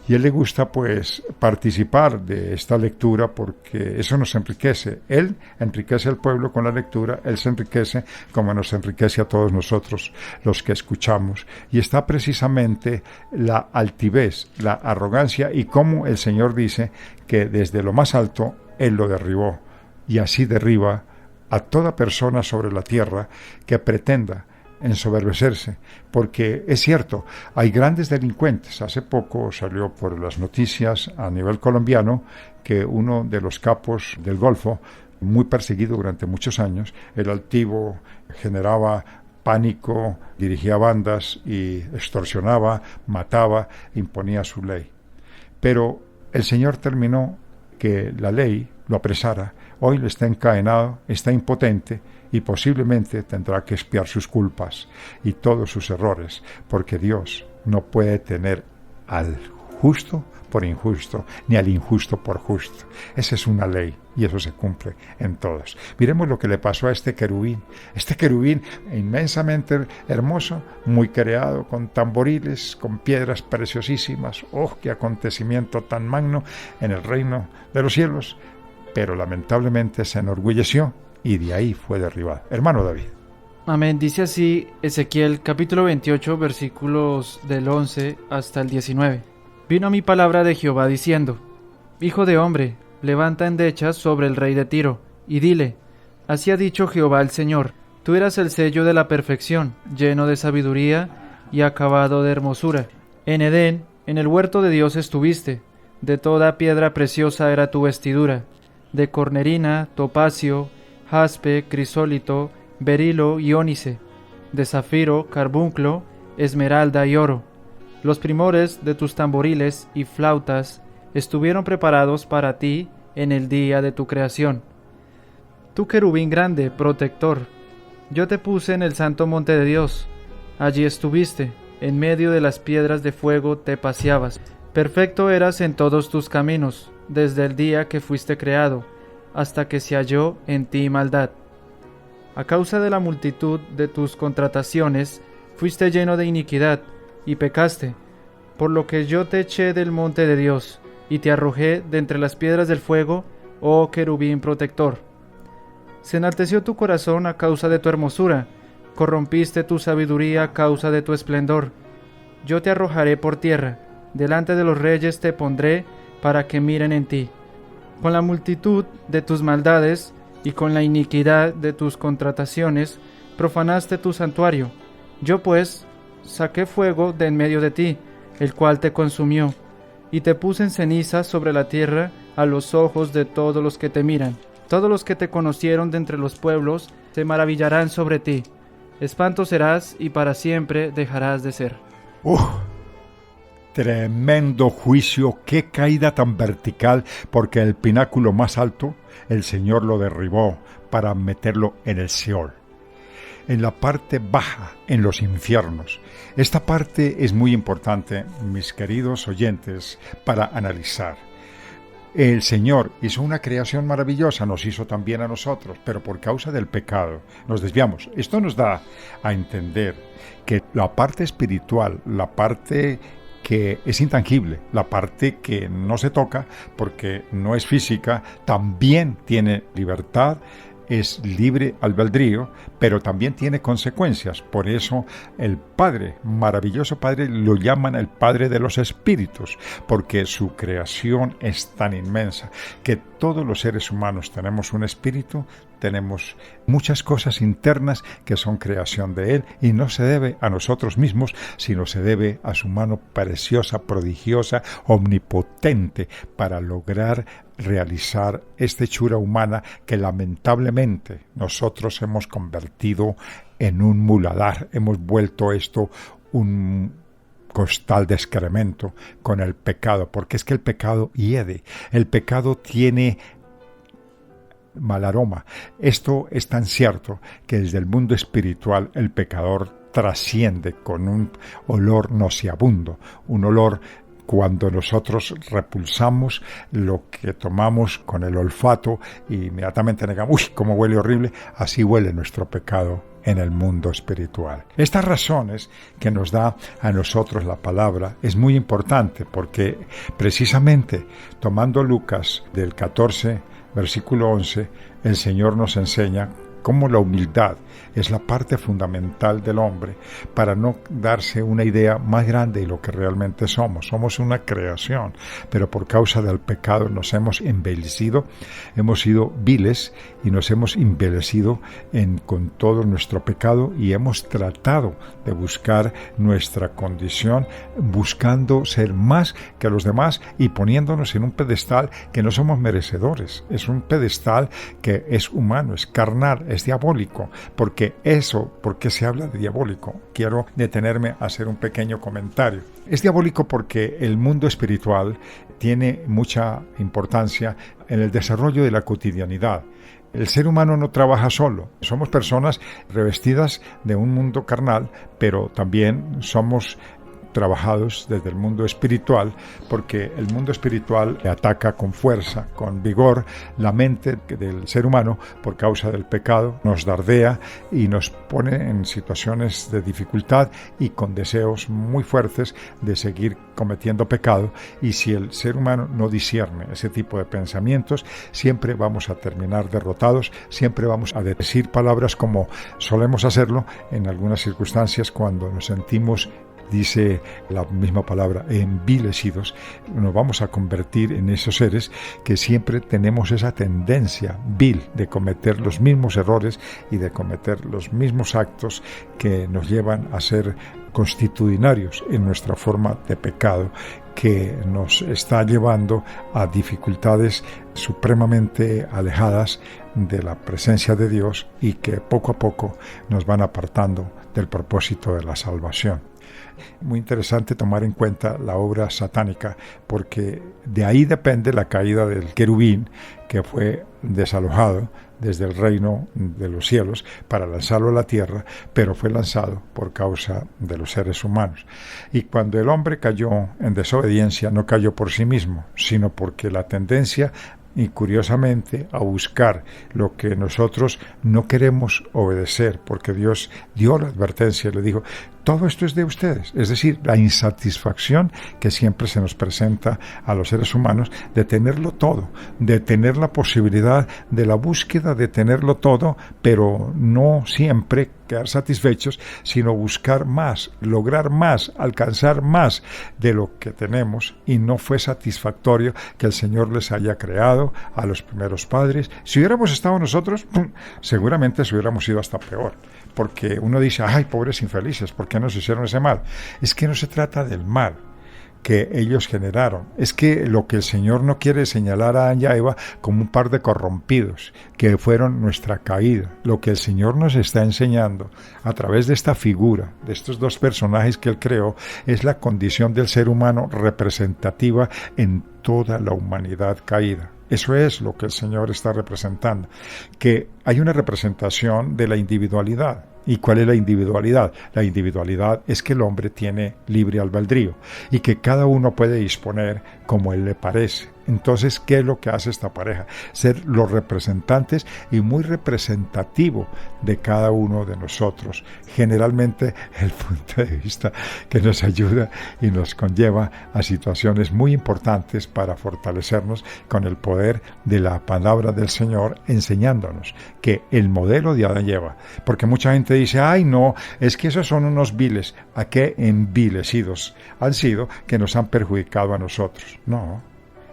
y a él le gusta pues participar de esta lectura porque eso nos enriquece. Él enriquece al pueblo con la lectura, él se enriquece como nos enriquece a todos nosotros los que escuchamos. Y está precisamente la altivez, la arrogancia, y cómo el Señor dice que desde lo más alto él lo derribó, y así derriba a toda persona sobre la tierra que pretenda ensoberbecerse, porque es cierto, hay grandes delincuentes. Hace poco salió por las noticias a nivel colombiano que uno de los capos del Golfo, muy perseguido durante muchos años, era altivo, generaba pánico, dirigía bandas y extorsionaba, mataba, imponía su ley. Pero el Señor terminó que la ley lo apresara. Hoy le está encadenado, está impotente, y posiblemente tendrá que expiar sus culpas y todos sus errores, porque Dios no puede tener al justo por injusto, ni al injusto por justo. Esa es una ley, y eso se cumple en todos. Miremos lo que le pasó a este querubín inmensamente hermoso, muy creado, con tamboriles, con piedras preciosísimas. ¡Oh, qué acontecimiento tan magno en el reino de los cielos! Pero lamentablemente se enorgulleció, y de ahí fue derribado. Hermano David. Amén. Dice así Ezequiel capítulo 28, versículos del 11 hasta el 19. Vino a mí palabra de Jehová diciendo: Hijo de hombre, levanta endechas sobre el rey de Tiro, y dile: Así ha dicho Jehová el Señor, tú eras el sello de la perfección, lleno de sabiduría y acabado de hermosura. En Edén, en el huerto de Dios estuviste, de toda piedra preciosa era tu vestidura, de cornerina, topacio, jaspe, crisólito, berilo y ónice, de zafiro, carbunclo, esmeralda y oro. Los primores de tus tamboriles y flautas estuvieron preparados para ti en el día de tu creación. Tú querubín grande, protector, yo te puse en el santo monte de Dios. Allí estuviste, en medio de las piedras de fuego te paseabas. Perfecto eras en todos tus caminos, desde el día que fuiste creado, hasta que se halló en ti maldad. A causa de la multitud de tus contrataciones, fuiste lleno de iniquidad, y pecaste, por lo que yo te eché del monte de Dios, y te arrojé de entre las piedras del fuego, oh querubín protector. Se enalteció tu corazón a causa de tu hermosura, corrompiste tu sabiduría a causa de tu esplendor. Yo te arrojaré por tierra, delante de los reyes te pondré, para que miren en ti. Con la multitud de tus maldades, y con la iniquidad de tus contrataciones, profanaste tu santuario. Yo pues saqué fuego de en medio de ti, el cual te consumió, y te puse en ceniza sobre la tierra a los ojos de todos los que te miran. Todos los que te conocieron de entre los pueblos se maravillarán sobre ti. Espanto serás y para siempre dejarás de ser. Tremendo juicio, qué caída tan vertical, porque el pináculo más alto el Señor lo derribó para meterlo en el Seol, en la parte baja, en los infiernos. Esta parte es muy importante, mis queridos oyentes, para analizar. El Señor hizo una creación maravillosa, nos hizo también a nosotros, pero por causa del pecado nos desviamos. Esto nos da a entender que la parte espiritual, la parte que es intangible, la parte que no se toca porque no es física, también tiene libertad, es libre albedrío, pero también tiene consecuencias. Por eso el Padre, maravilloso Padre, lo llaman el Padre de los Espíritus, porque su creación es tan inmensa que todos los seres humanos tenemos un espíritu, tenemos muchas cosas internas que son creación de Él, y no se debe a nosotros mismos, sino se debe a su mano preciosa, prodigiosa, omnipotente, para lograr realizar esta hechura humana que lamentablemente nosotros hemos convertido en un muladar, hemos vuelto esto un costal de excremento con el pecado, porque es que el pecado hiede, el pecado tiene mal aroma. Esto es tan cierto que desde el mundo espiritual el pecador trasciende con un olor nauseabundo, un olor. Cuando nosotros repulsamos lo que tomamos con el olfato e inmediatamente negamos, ¡uy, cómo huele horrible! Así huele nuestro pecado en el mundo espiritual. Estas razones que nos da a nosotros la palabra es muy importante, porque precisamente tomando Lucas del 14, versículo 11, el Señor nos enseña cómo la humildad es la parte fundamental del hombre para no darse una idea más grande de lo que realmente somos. Somos una creación, pero por causa del pecado nos hemos envilecido, hemos sido viles y nos hemos envilecido con todo nuestro pecado, y hemos tratado de buscar nuestra condición, buscando ser más que los demás y poniéndonos en un pedestal que no somos merecedores. Es un pedestal que es humano, es carnal, es diabólico. ¿Por qué se habla de diabólico? Quiero detenerme a hacer un pequeño comentario. Es diabólico porque el mundo espiritual tiene mucha importancia en el desarrollo de la cotidianidad. El ser humano no trabaja solo. Somos personas revestidas de un mundo carnal, pero también somos trabajados desde el mundo espiritual, porque el mundo espiritual ataca con fuerza, con vigor, la mente del ser humano por causa del pecado, nos dardea y nos pone en situaciones de dificultad y con deseos muy fuertes de seguir cometiendo pecado, y si el ser humano no discierne ese tipo de pensamientos, siempre vamos a terminar derrotados, siempre vamos a decir palabras como solemos hacerlo en algunas circunstancias cuando nos sentimos, dice la misma palabra, envilecidos. Nos vamos a convertir en esos seres que siempre tenemos esa tendencia vil de cometer los mismos errores y de cometer los mismos actos que nos llevan a ser constitucionarios en nuestra forma de pecado, que nos está llevando a dificultades supremamente alejadas de la presencia de Dios y que poco a poco nos van apartando del propósito de la salvación. Muy interesante tomar en cuenta la obra satánica, porque de ahí depende la caída del querubín, que fue desalojado desde el reino de los cielos para lanzarlo a la tierra, pero fue lanzado por causa de los seres humanos. Y cuando el hombre cayó en desobediencia, no cayó por sí mismo, sino porque la tendencia, y curiosamente, a buscar lo que nosotros no queremos obedecer, porque Dios dio la advertencia, le dijo: Todo esto es de ustedes, es decir, la insatisfacción que siempre se nos presenta a los seres humanos de tenerlo todo, de tener la posibilidad de la búsqueda de tenerlo todo, pero no siempre quedar satisfechos, sino buscar más, lograr más, alcanzar más de lo que tenemos, y no fue satisfactorio que el Señor les haya creado a los primeros padres. Si hubiéramos estado nosotros, seguramente se hubiéramos ido hasta peor, porque uno dice, ay, pobres infelices, ¿por qué nos hicieron ese mal? Es que no se trata del mal que ellos generaron. Es que lo que el Señor no quiere señalar a Adán y a Eva como un par de corrompidos, que fueron nuestra caída. Lo que el Señor nos está enseñando a través de esta figura, de estos dos personajes que Él creó, es la condición del ser humano representativa en toda la humanidad caída. Eso es lo que el Señor está representando, que hay una representación de la individualidad. ¿Y cuál es la individualidad? La individualidad es que el hombre tiene libre albedrío y que cada uno puede disponer como él le parece. Entonces, ¿qué es lo que hace esta pareja? Ser los representantes y muy representativo de cada uno de nosotros. Generalmente el punto de vista que nos ayuda y nos conlleva a situaciones muy importantes para fortalecernos con el poder de la palabra del Señor, enseñándonos que el modelo de Adán y Eva, porque mucha gente dice, ay no, es que esos son unos viles. ¿A qué envilecidos han sido que nos han perjudicado a nosotros? No.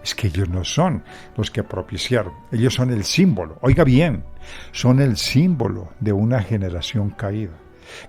Es que ellos no son los que propiciaron, ellos son el símbolo, oiga bien, son el símbolo de una generación caída,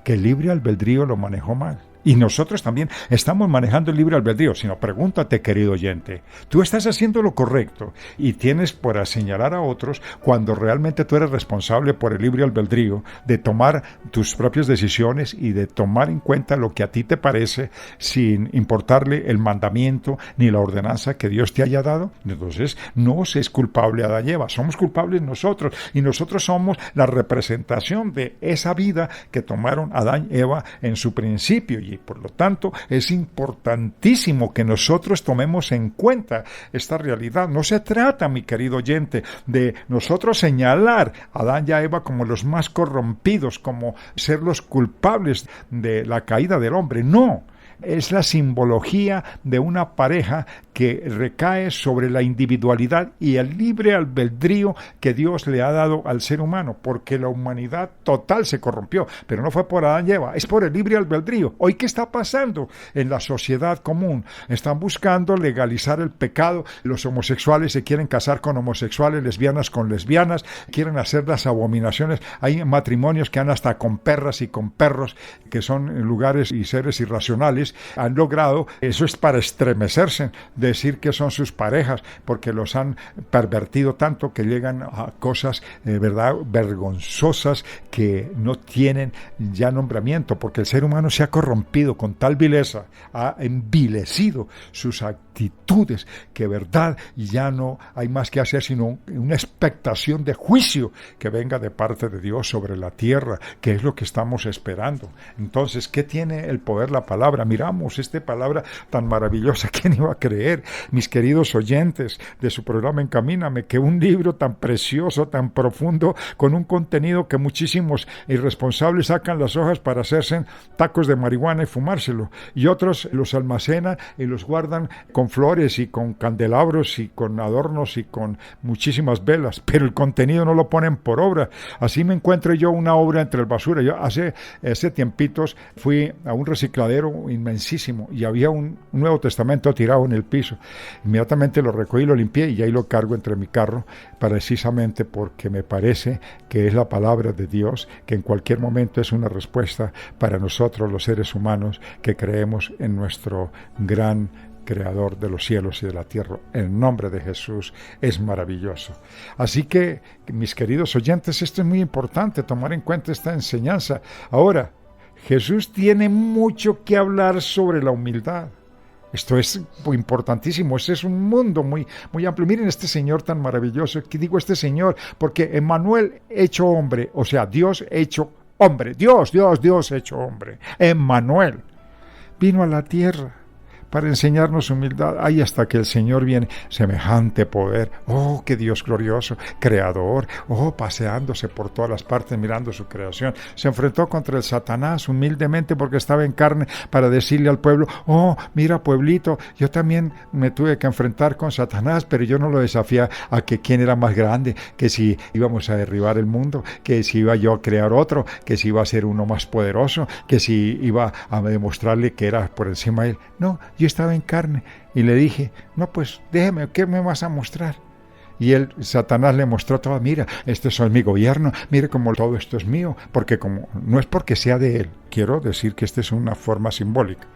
que el libre albedrío lo manejó mal. Y nosotros también estamos manejando el libre albedrío, sino pregúntate, querido oyente, ¿tú estás haciendo lo correcto y tienes por señalar a otros cuando realmente tú eres responsable por el libre albedrío de tomar tus propias decisiones y de tomar en cuenta lo que a ti te parece sin importarle el mandamiento ni la ordenanza que Dios te haya dado? Entonces no se es culpable Adán y Eva, somos culpables nosotros, y nosotros somos la representación de esa vida que tomaron Adán y Eva en su principio. Y por lo tanto es importantísimo que nosotros tomemos en cuenta esta realidad. No se trata, mi querido oyente, de nosotros señalar a Adán y a Eva como los más corrompidos, como ser los culpables de la caída del hombre. No, es la simbología de una pareja que recae sobre la individualidad y el libre albedrío que Dios le ha dado al ser humano, porque la humanidad total se corrompió, pero no fue por Adán y Eva, es por el libre albedrío. Hoy, ¿qué está pasando en la sociedad común? Están buscando legalizar el pecado, los homosexuales se quieren casar con homosexuales, lesbianas con lesbianas, quieren hacer las abominaciones, hay matrimonios que han hasta con perras y con perros, que son lugares y seres irracionales, han logrado, eso es para estremecerse, decir que son sus parejas, porque los han pervertido tanto que llegan a cosas verdad vergonzosas que no tienen ya nombramiento, porque el ser humano se ha corrompido con tal vileza, ha envilecido sus actitudes, que verdad ya no hay más que hacer sino una expectación de juicio que venga de parte de Dios sobre la tierra, que es lo que estamos esperando. Entonces, ¿qué tiene el poder la palabra? Miramos esta palabra tan maravillosa, ¿quién iba a creer? Mis queridos oyentes de su programa Encamíname, que un libro tan precioso, tan profundo, con un contenido que muchísimos irresponsables sacan las hojas para hacerse tacos de marihuana y fumárselo, y otros los almacenan y los guardan con flores y con candelabros y con adornos y con muchísimas velas, pero el contenido no lo ponen por obra. Así me encuentro yo una obra entre el basura. Yo hace tiempitos fui a un recicladero inmensísimo y había un Nuevo Testamento tirado en el piso. Inmediatamente lo recogí, lo limpié y ahí lo cargo entre mi carro, precisamente porque me parece que es la palabra de Dios, que en cualquier momento es una respuesta para nosotros los seres humanos que creemos en nuestro gran Creador de los cielos y de la tierra. El nombre de Jesús es maravilloso. Así que, mis queridos oyentes, esto es muy importante, tomar en cuenta esta enseñanza. Ahora, Jesús tiene mucho que hablar sobre la humildad. Esto es importantísimo, este es un mundo muy, muy amplio. Miren este Señor tan maravilloso, que digo este Señor, porque Emmanuel hecho hombre, o sea, Dios hecho hombre, Dios hecho hombre, Emmanuel, vino a la tierra para enseñarnos humildad. Ay, hasta que el Señor viene, semejante poder. Oh, qué Dios glorioso, creador. Oh, paseándose por todas las partes, mirando su creación. Se enfrentó contra el Satanás humildemente porque estaba en carne para decirle al pueblo, oh, mira pueblito, yo también me tuve que enfrentar con Satanás, pero yo no lo desafié a que quién era más grande, que si íbamos a derribar el mundo, que si iba yo a crear otro, que si iba a ser uno más poderoso, que si iba a demostrarle que era por encima de él. No, yo estaba en carne y le dije, no, pues déjeme, ¿qué me vas a mostrar? Y Satanás le mostró todo, mira, este es mi gobierno, mire cómo todo esto es mío, porque como no es porque sea de él, quiero decir que esta es una forma simbólica.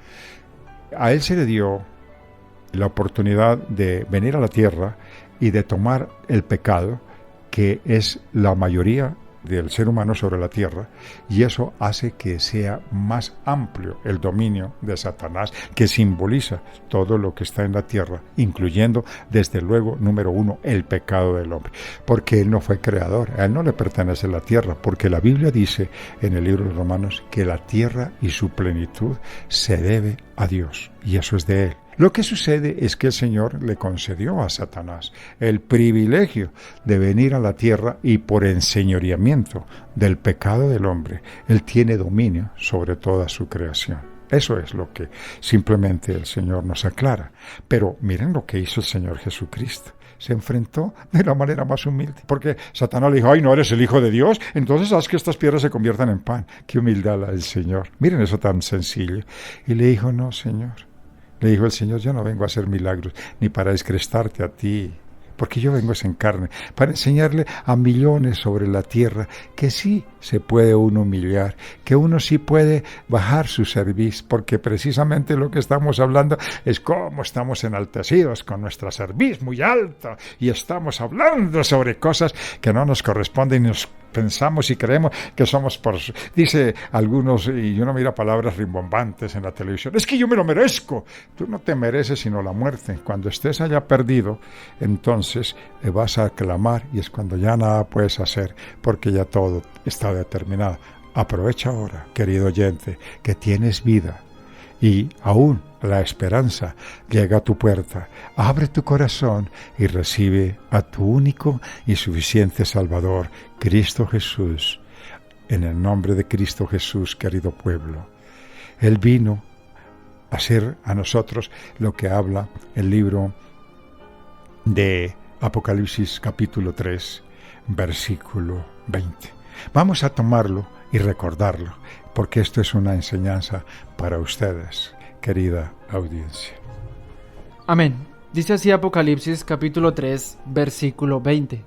A él se le dio la oportunidad de venir a la tierra y de tomar el pecado, que es la mayoría del ser humano sobre la tierra, y eso hace que sea más amplio el dominio de Satanás, que simboliza todo lo que está en la tierra, incluyendo, desde luego, número uno, el pecado del hombre, porque él no fue creador, a él no le pertenece la tierra, porque la Biblia dice en el libro de Romanos que la tierra y su plenitud se debe a Dios, y eso es de él. Lo que sucede es que el Señor le concedió a Satanás el privilegio de venir a la tierra y por enseñoreamiento del pecado del hombre, él tiene dominio sobre toda su creación. Eso es lo que simplemente el Señor nos aclara. Pero miren lo que hizo el Señor Jesucristo. Se enfrentó de la manera más humilde, porque Satanás le dijo, ay, no eres el Hijo de Dios, entonces haz que estas piedras se conviertan en pan. Qué humildad la del Señor. Miren eso tan sencillo. Y le dijo, no, Señor. Le dijo el Señor, yo no vengo a hacer milagros, ni para descrestarte a ti, porque yo vengo en carne, para enseñarle a millones sobre la tierra que sí se puede uno humillar, que uno sí puede bajar su cerviz, porque precisamente lo que estamos hablando es cómo estamos enaltecidos con nuestra cerviz muy alta, y estamos hablando sobre cosas que no nos corresponden y nos pensamos y creemos que somos por... Dice algunos, y uno mira palabras rimbombantes en la televisión, es que yo me lo merezco. Tú no te mereces sino la muerte. Cuando estés allá perdido, entonces vas a clamar, y es cuando ya nada puedes hacer, porque ya todo está determinado. Aprovecha ahora, querido oyente, que tienes vida, y aún la esperanza llega a tu puerta. Abre tu corazón y recibe a tu único y suficiente Salvador, Cristo Jesús. En el nombre de Cristo Jesús, querido pueblo, Él vino a hacer a nosotros lo que habla el libro de Apocalipsis capítulo 3, versículo 20. Vamos a tomarlo y recordarlo, porque esto es una enseñanza para ustedes, querida audiencia. Amén. Dice así Apocalipsis capítulo 3, versículo 20.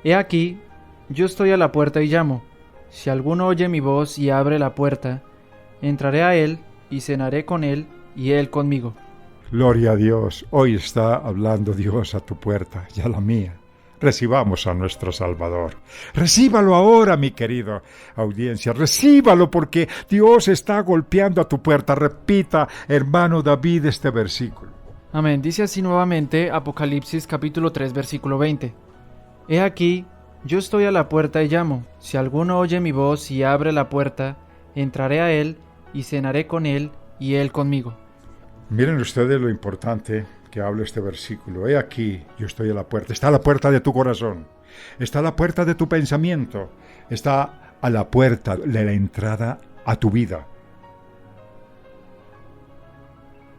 He aquí, yo estoy a la puerta y llamo. Si alguno oye mi voz y abre la puerta, entraré a él y cenaré con él y él conmigo. Gloria a Dios. Hoy está hablando Dios a tu puerta y a la mía. Recibamos a nuestro Salvador. Recíbalo ahora, mi querido audiencia. Recíbalo, porque Dios está golpeando a tu puerta. Repita, hermano David, este versículo. Amén. Dice así nuevamente Apocalipsis capítulo 3, versículo 20. He aquí, yo estoy a la puerta y llamo. Si alguno oye mi voz y abre la puerta, entraré a él y cenaré con él y él conmigo. Miren ustedes lo importante que habla este versículo. He aquí, yo estoy a la puerta. Está a la puerta de tu corazón. Está a la puerta de tu pensamiento. Está a la puerta de la entrada a tu vida.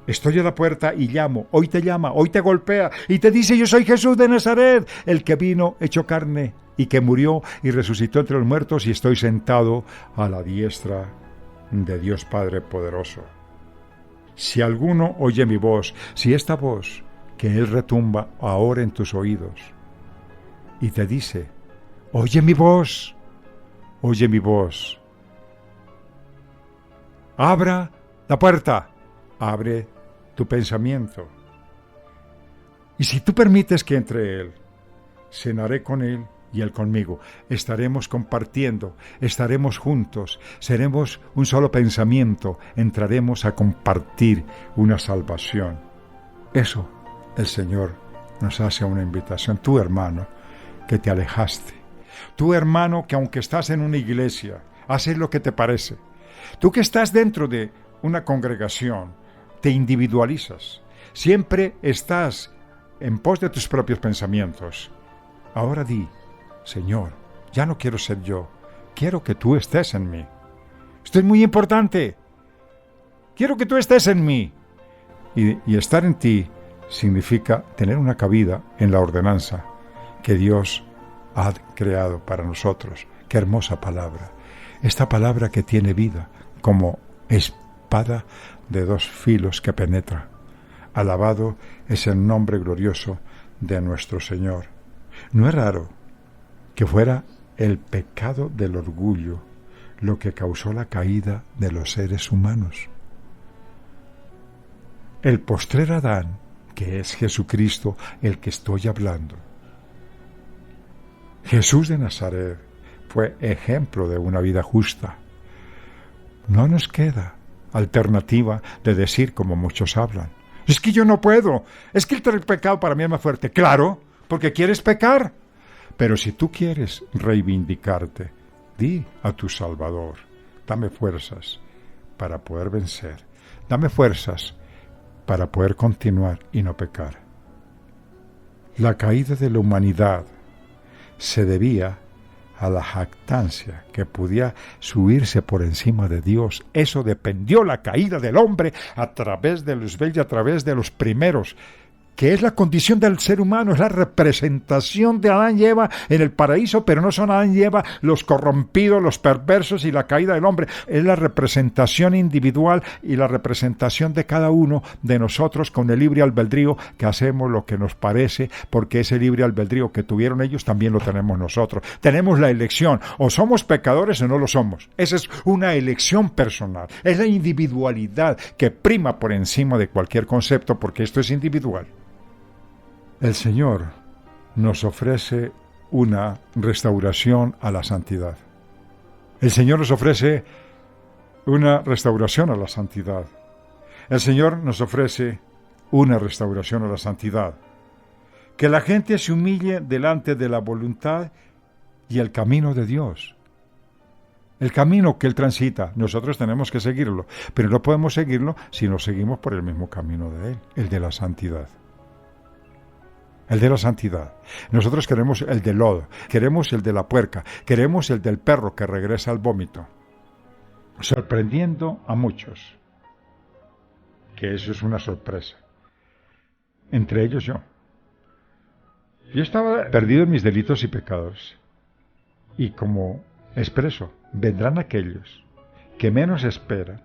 Estoy a la puerta y llamo. Hoy te llama, hoy te golpea y te dice, yo soy Jesús de Nazaret, el que vino hecho carne y que murió y resucitó entre los muertos, y estoy sentado a la diestra de Dios Padre poderoso. Si alguno oye mi voz, si esta voz que Él retumba ahora en tus oídos y te dice, oye mi voz, abra la puerta, abre tu pensamiento. Y si tú permites que entre Él, cenaré con Él y Él conmigo. Estaremos compartiendo, estaremos juntos, seremos un solo pensamiento, entraremos a compartir una salvación. Eso el Señor nos hace una invitación. Tú, hermano, que te alejaste. Tú, hermano, que aunque estás en una iglesia, haces lo que te parece. Tú que estás dentro de una congregación, te individualizas, siempre estás en pos de tus propios pensamientos. Ahora di, Señor, ya no quiero ser yo, quiero que tú estés en mí. Esto es muy importante. Quiero que tú estés en mí. Y estar en ti significa tener una cabida en la ordenanza que Dios ha creado para nosotros. Qué hermosa palabra. Esta palabra que tiene vida como espada de dos filos que penetra. Alabado es el nombre glorioso de nuestro Señor. No es raro que fuera el pecado del orgullo lo que causó la caída de los seres humanos. El postrer Adán, que es Jesucristo el que estoy hablando. Jesús de Nazaret fue ejemplo de una vida justa. No nos queda alternativa de decir como muchos hablan. Es que yo no puedo, es que el pecado para mí es más fuerte. Claro, porque quieres pecar. Pero si tú quieres reivindicarte, di a tu Salvador, dame fuerzas para poder vencer, dame fuerzas para poder continuar y no pecar. La caída de la humanidad se debía a la jactancia que podía subirse por encima de Dios. Eso dependió la caída del hombre a través de Luzbel y a través de los primeros, que es la condición del ser humano, es la representación de Adán y Eva en el paraíso, pero no son Adán y Eva los corrompidos, los perversos y la caída del hombre. Es la representación individual y la representación de cada uno de nosotros con el libre albedrío, que hacemos lo que nos parece, porque ese libre albedrío que tuvieron ellos también lo tenemos nosotros. Tenemos la elección, o somos pecadores o no lo somos. Esa es una elección personal, es la individualidad que prima por encima de cualquier concepto, porque esto es individual. El Señor nos ofrece una restauración a la santidad. El Señor nos ofrece una restauración a la santidad. El Señor nos ofrece una restauración a la santidad. Que la gente se humille delante de la voluntad y el camino de Dios. El camino que Él transita, nosotros tenemos que seguirlo, pero no podemos seguirlo si no seguimos por el mismo camino de Él, el de la santidad. El de la santidad. Nosotros queremos el del lodo, queremos el de la puerca, queremos el del perro que regresa al vómito. Sorprendiendo a muchos. Que eso es una sorpresa. Entre ellos yo. Yo estaba perdido en mis delitos y pecados. Y como expreso, vendrán aquellos que menos esperan,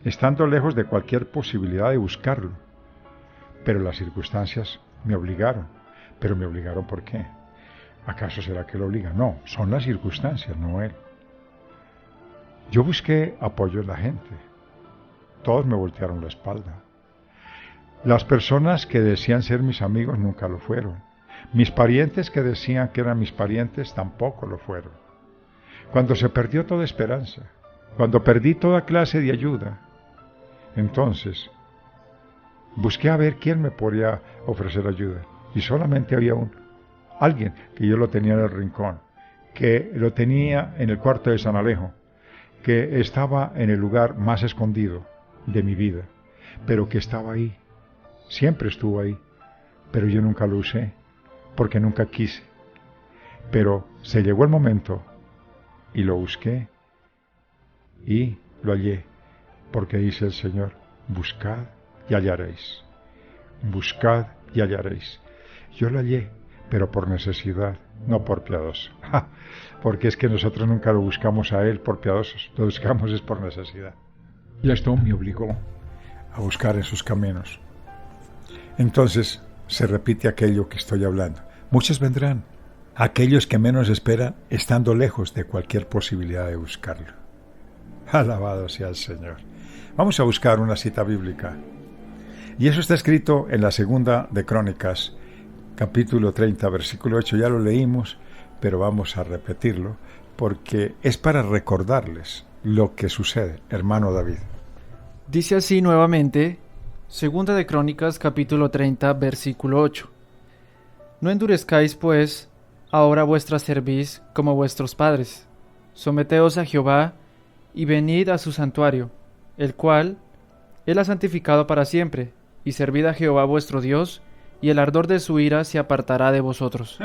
estando lejos de cualquier posibilidad de buscarlo. Pero las circunstancias me obligaron. ¿Pero me obligaron por qué? ¿Acaso será que lo obliga? No, son las circunstancias, no él. Yo busqué apoyo en la gente. Todos me voltearon la espalda. Las personas que decían ser mis amigos nunca lo fueron. Mis parientes que decían que eran mis parientes tampoco lo fueron. Cuando se perdió toda esperanza, cuando perdí toda clase de ayuda, entonces busqué a ver quién me podía ofrecer ayuda. Y solamente había alguien que yo lo tenía en el rincón, que lo tenía en el cuarto de San Alejo, que estaba en el lugar más escondido de mi vida, pero que estaba ahí, siempre estuvo ahí, pero yo nunca lo usé, porque nunca quise. Pero se llegó el momento y lo busqué y lo hallé, porque dice el Señor, buscad y hallaréis, buscad y hallaréis. Yo lo hallé, pero por necesidad, no por piadoso. Porque es que nosotros nunca lo buscamos a Él por piadosos, lo buscamos es por necesidad. Y esto me obligó a buscar en sus caminos. Entonces se repite aquello que estoy hablando. Muchos vendrán, aquellos que menos esperan, estando lejos de cualquier posibilidad de buscarlo. Alabado sea el Señor. Vamos a buscar una cita bíblica. Y eso está escrito en la segunda de Crónicas, capítulo 30, versículo 8, ya lo leímos, pero vamos a repetirlo, porque es para recordarles lo que sucede, hermano David. Dice así nuevamente, segunda de Crónicas, capítulo 30, versículo 8. No endurezcáis, pues, ahora vuestra cerviz como vuestros padres. Someteos a Jehová, y venid a su santuario, el cual Él ha santificado para siempre, y servid a Jehová vuestro Dios, y el ardor de su ira se apartará de vosotros.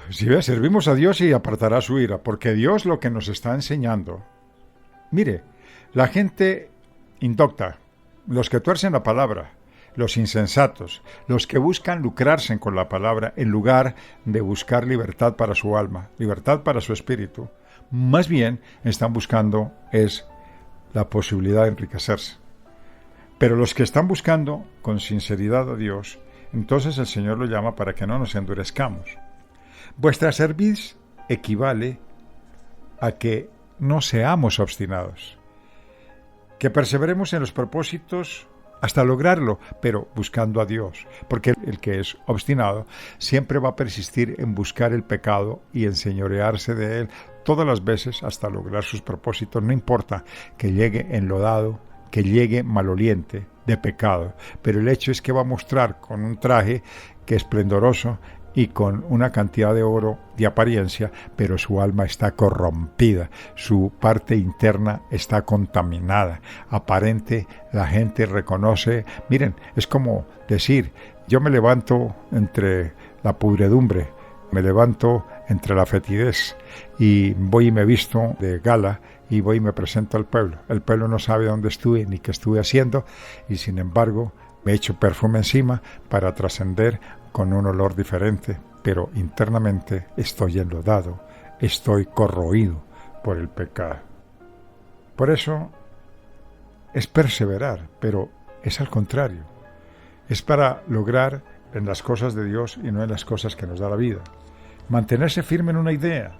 Si ve, servimos a Dios y apartará su ira, porque Dios lo que nos está enseñando. Mire, la gente indocta, los que tuercen la palabra, los insensatos, los que buscan lucrarse con la palabra en lugar de buscar libertad para su alma, libertad para su espíritu, más bien están buscando es la posibilidad de enriquecerse. Pero los que están buscando con sinceridad a Dios, entonces el Señor lo llama para que no nos endurezcamos. Vuestra cerviz equivale a que no seamos obstinados, que perseveremos en los propósitos hasta lograrlo, pero buscando a Dios, porque el que es obstinado siempre va a persistir en buscar el pecado y enseñorearse de él todas las veces hasta lograr sus propósitos, no importa que llegue enlodado, que llegue maloliente de pecado, pero el hecho es que va a mostrar con un traje que es esplendoroso y con una cantidad de oro de apariencia, pero su alma está corrompida, su parte interna está contaminada. Aparente, la gente reconoce, miren, es como decir, yo me levanto entre la pudredumbre, me levanto entre la fetidez y voy y me visto de gala y voy y me presento al pueblo. El pueblo no sabe dónde estuve ni qué estuve haciendo y sin embargo me echo perfume encima para trascender con un olor diferente, pero internamente estoy enlodado, estoy corroído por el pecado. Por eso es perseverar, pero es al contrario. Es para lograr en las cosas de Dios y no en las cosas que nos da la vida. Mantenerse firme en una idea,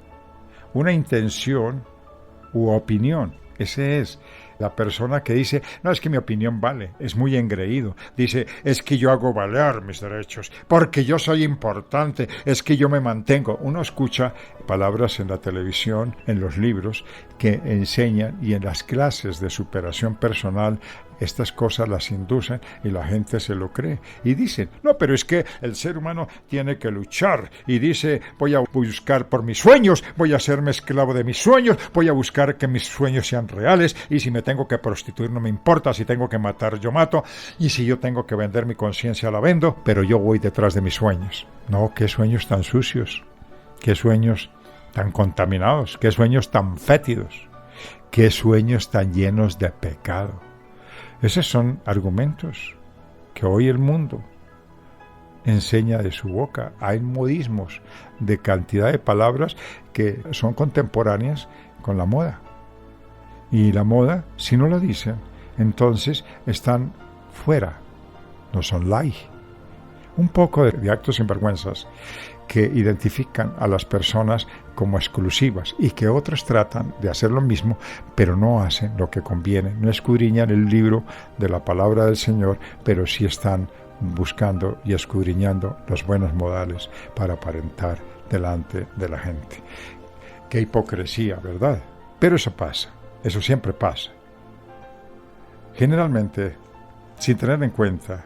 una intención u opinión. Ese es la persona que dice, no, es que mi opinión vale, es muy engreído. Dice, es que yo hago valer mis derechos, porque yo soy importante, es que yo me mantengo. Uno escucha palabras en la televisión, en los libros, que enseñan y en las clases de superación personal estas cosas las inducen y la gente se lo cree. Y dicen, no, pero es que el ser humano tiene que luchar. Y dice, voy a buscar por mis sueños, voy a hacerme esclavo de mis sueños, voy a buscar que mis sueños sean reales. Y si me tengo que prostituir no me importa, si tengo que matar yo mato. Y si yo tengo que vender mi conciencia la vendo, pero yo voy detrás de mis sueños. No, qué sueños tan sucios, qué sueños tan contaminados, qué sueños tan fétidos, qué sueños tan llenos de pecado. Esos son argumentos que hoy el mundo enseña de su boca. Hay modismos de cantidad de palabras que son contemporáneas con la moda. Y la moda, si no lo dicen, entonces están fuera, no son ley. Un poco de actos sinvergüenzas que identifican a las personas como exclusivas y que otros tratan de hacer lo mismo, pero no hacen lo que conviene, no escudriñan el libro de la palabra del Señor, pero sí están buscando y escudriñando los buenos modales para aparentar delante de la gente. Qué hipocresía, ¿verdad? Pero eso pasa, eso siempre pasa. Generalmente, sin tener en cuenta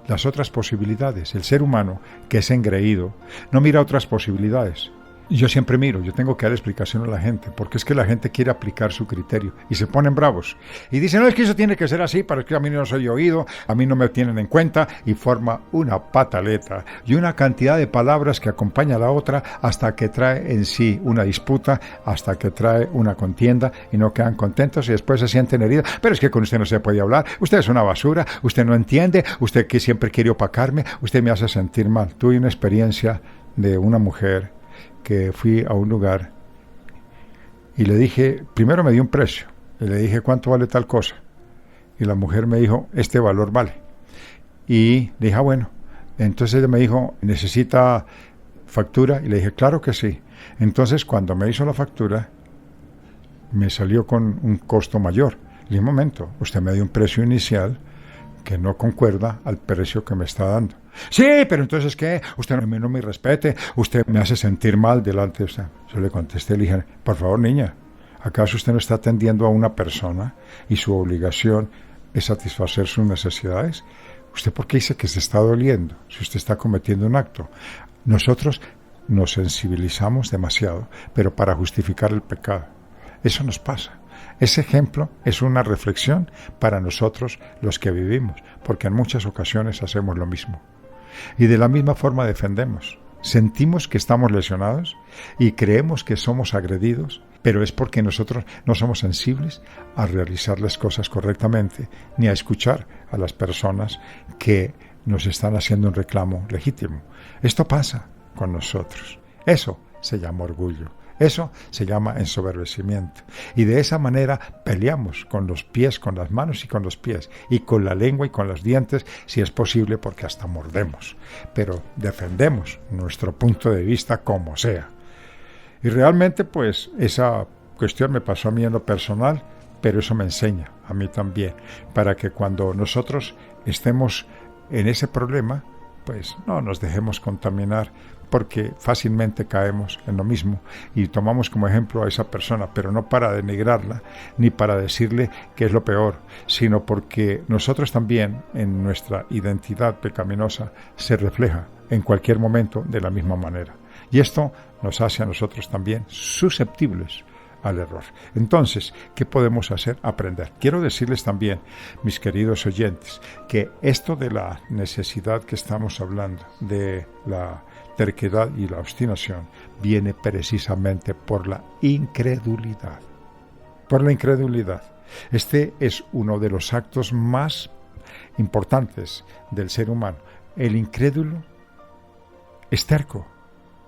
las otras posibilidades. El ser humano, que es engreído, no mira otras posibilidades. Yo siempre miro, yo tengo que dar explicación a la gente, porque es que la gente quiere aplicar su criterio y se ponen bravos. Y dicen, no, es que eso tiene que ser así, para que a mí no soy oído, a mí no me tienen en cuenta, y forma una pataleta y una cantidad de palabras que acompaña a la otra hasta que trae en sí una disputa, hasta que trae una contienda y no quedan contentos y después se sienten heridos. Pero es que con usted no se puede hablar, usted es una basura, usted no entiende, usted que siempre quiere opacarme, usted me hace sentir mal. Tuve una experiencia de una mujer que fui a un lugar y le dije, primero me dio un precio, y le dije, ¿cuánto vale tal cosa? Y la mujer me dijo, este valor vale. Y le dije, bueno. Entonces ella me dijo, ¿necesita factura? Y le dije, claro que sí. Entonces cuando me hizo la factura, me salió con un costo mayor. Le dije, un momento, usted me dio un precio inicial que no concuerda al precio que me está dando. Sí, pero entonces, ¿qué? Usted no me respete, usted me hace sentir mal delante de usted. Yo le contesté, le dije, por favor, niña, ¿acaso usted no está atendiendo a una persona y su obligación es satisfacer sus necesidades? ¿Usted por qué dice que se está doliendo si usted está cometiendo un acto? Nosotros nos sensibilizamos demasiado, pero para justificar el pecado. Eso nos pasa. Ese ejemplo es una reflexión para nosotros los que vivimos, porque en muchas ocasiones hacemos lo mismo. Y de la misma forma defendemos. Sentimos que estamos lesionados y creemos que somos agredidos, pero es porque nosotros no somos sensibles a realizar las cosas correctamente, ni a escuchar a las personas que nos están haciendo un reclamo legítimo. Esto pasa con nosotros. Eso se llama orgullo. Eso se llama ensoberbecimiento. Y de esa manera peleamos con los pies, con las manos y con los pies, y con la lengua y con los dientes, si es posible, porque hasta mordemos. Pero defendemos nuestro punto de vista como sea. Y realmente, pues, esa cuestión me pasó a mí en lo personal, pero eso me enseña a mí también, para que cuando nosotros estemos en ese problema, pues no nos dejemos contaminar, porque fácilmente caemos en lo mismo y tomamos como ejemplo a esa persona, pero no para denigrarla ni para decirle que es lo peor, sino porque nosotros también en nuestra identidad pecaminosa se refleja en cualquier momento de la misma manera. Y esto nos hace a nosotros también susceptibles al error. Entonces, ¿qué podemos hacer? Aprender. Quiero decirles también, mis queridos oyentes, que esto de la necesidad que estamos hablando, de la terquedad y la obstinación, viene precisamente por la incredulidad. Por la incredulidad. Este es uno de los actos más importantes del ser humano. El incrédulo es terco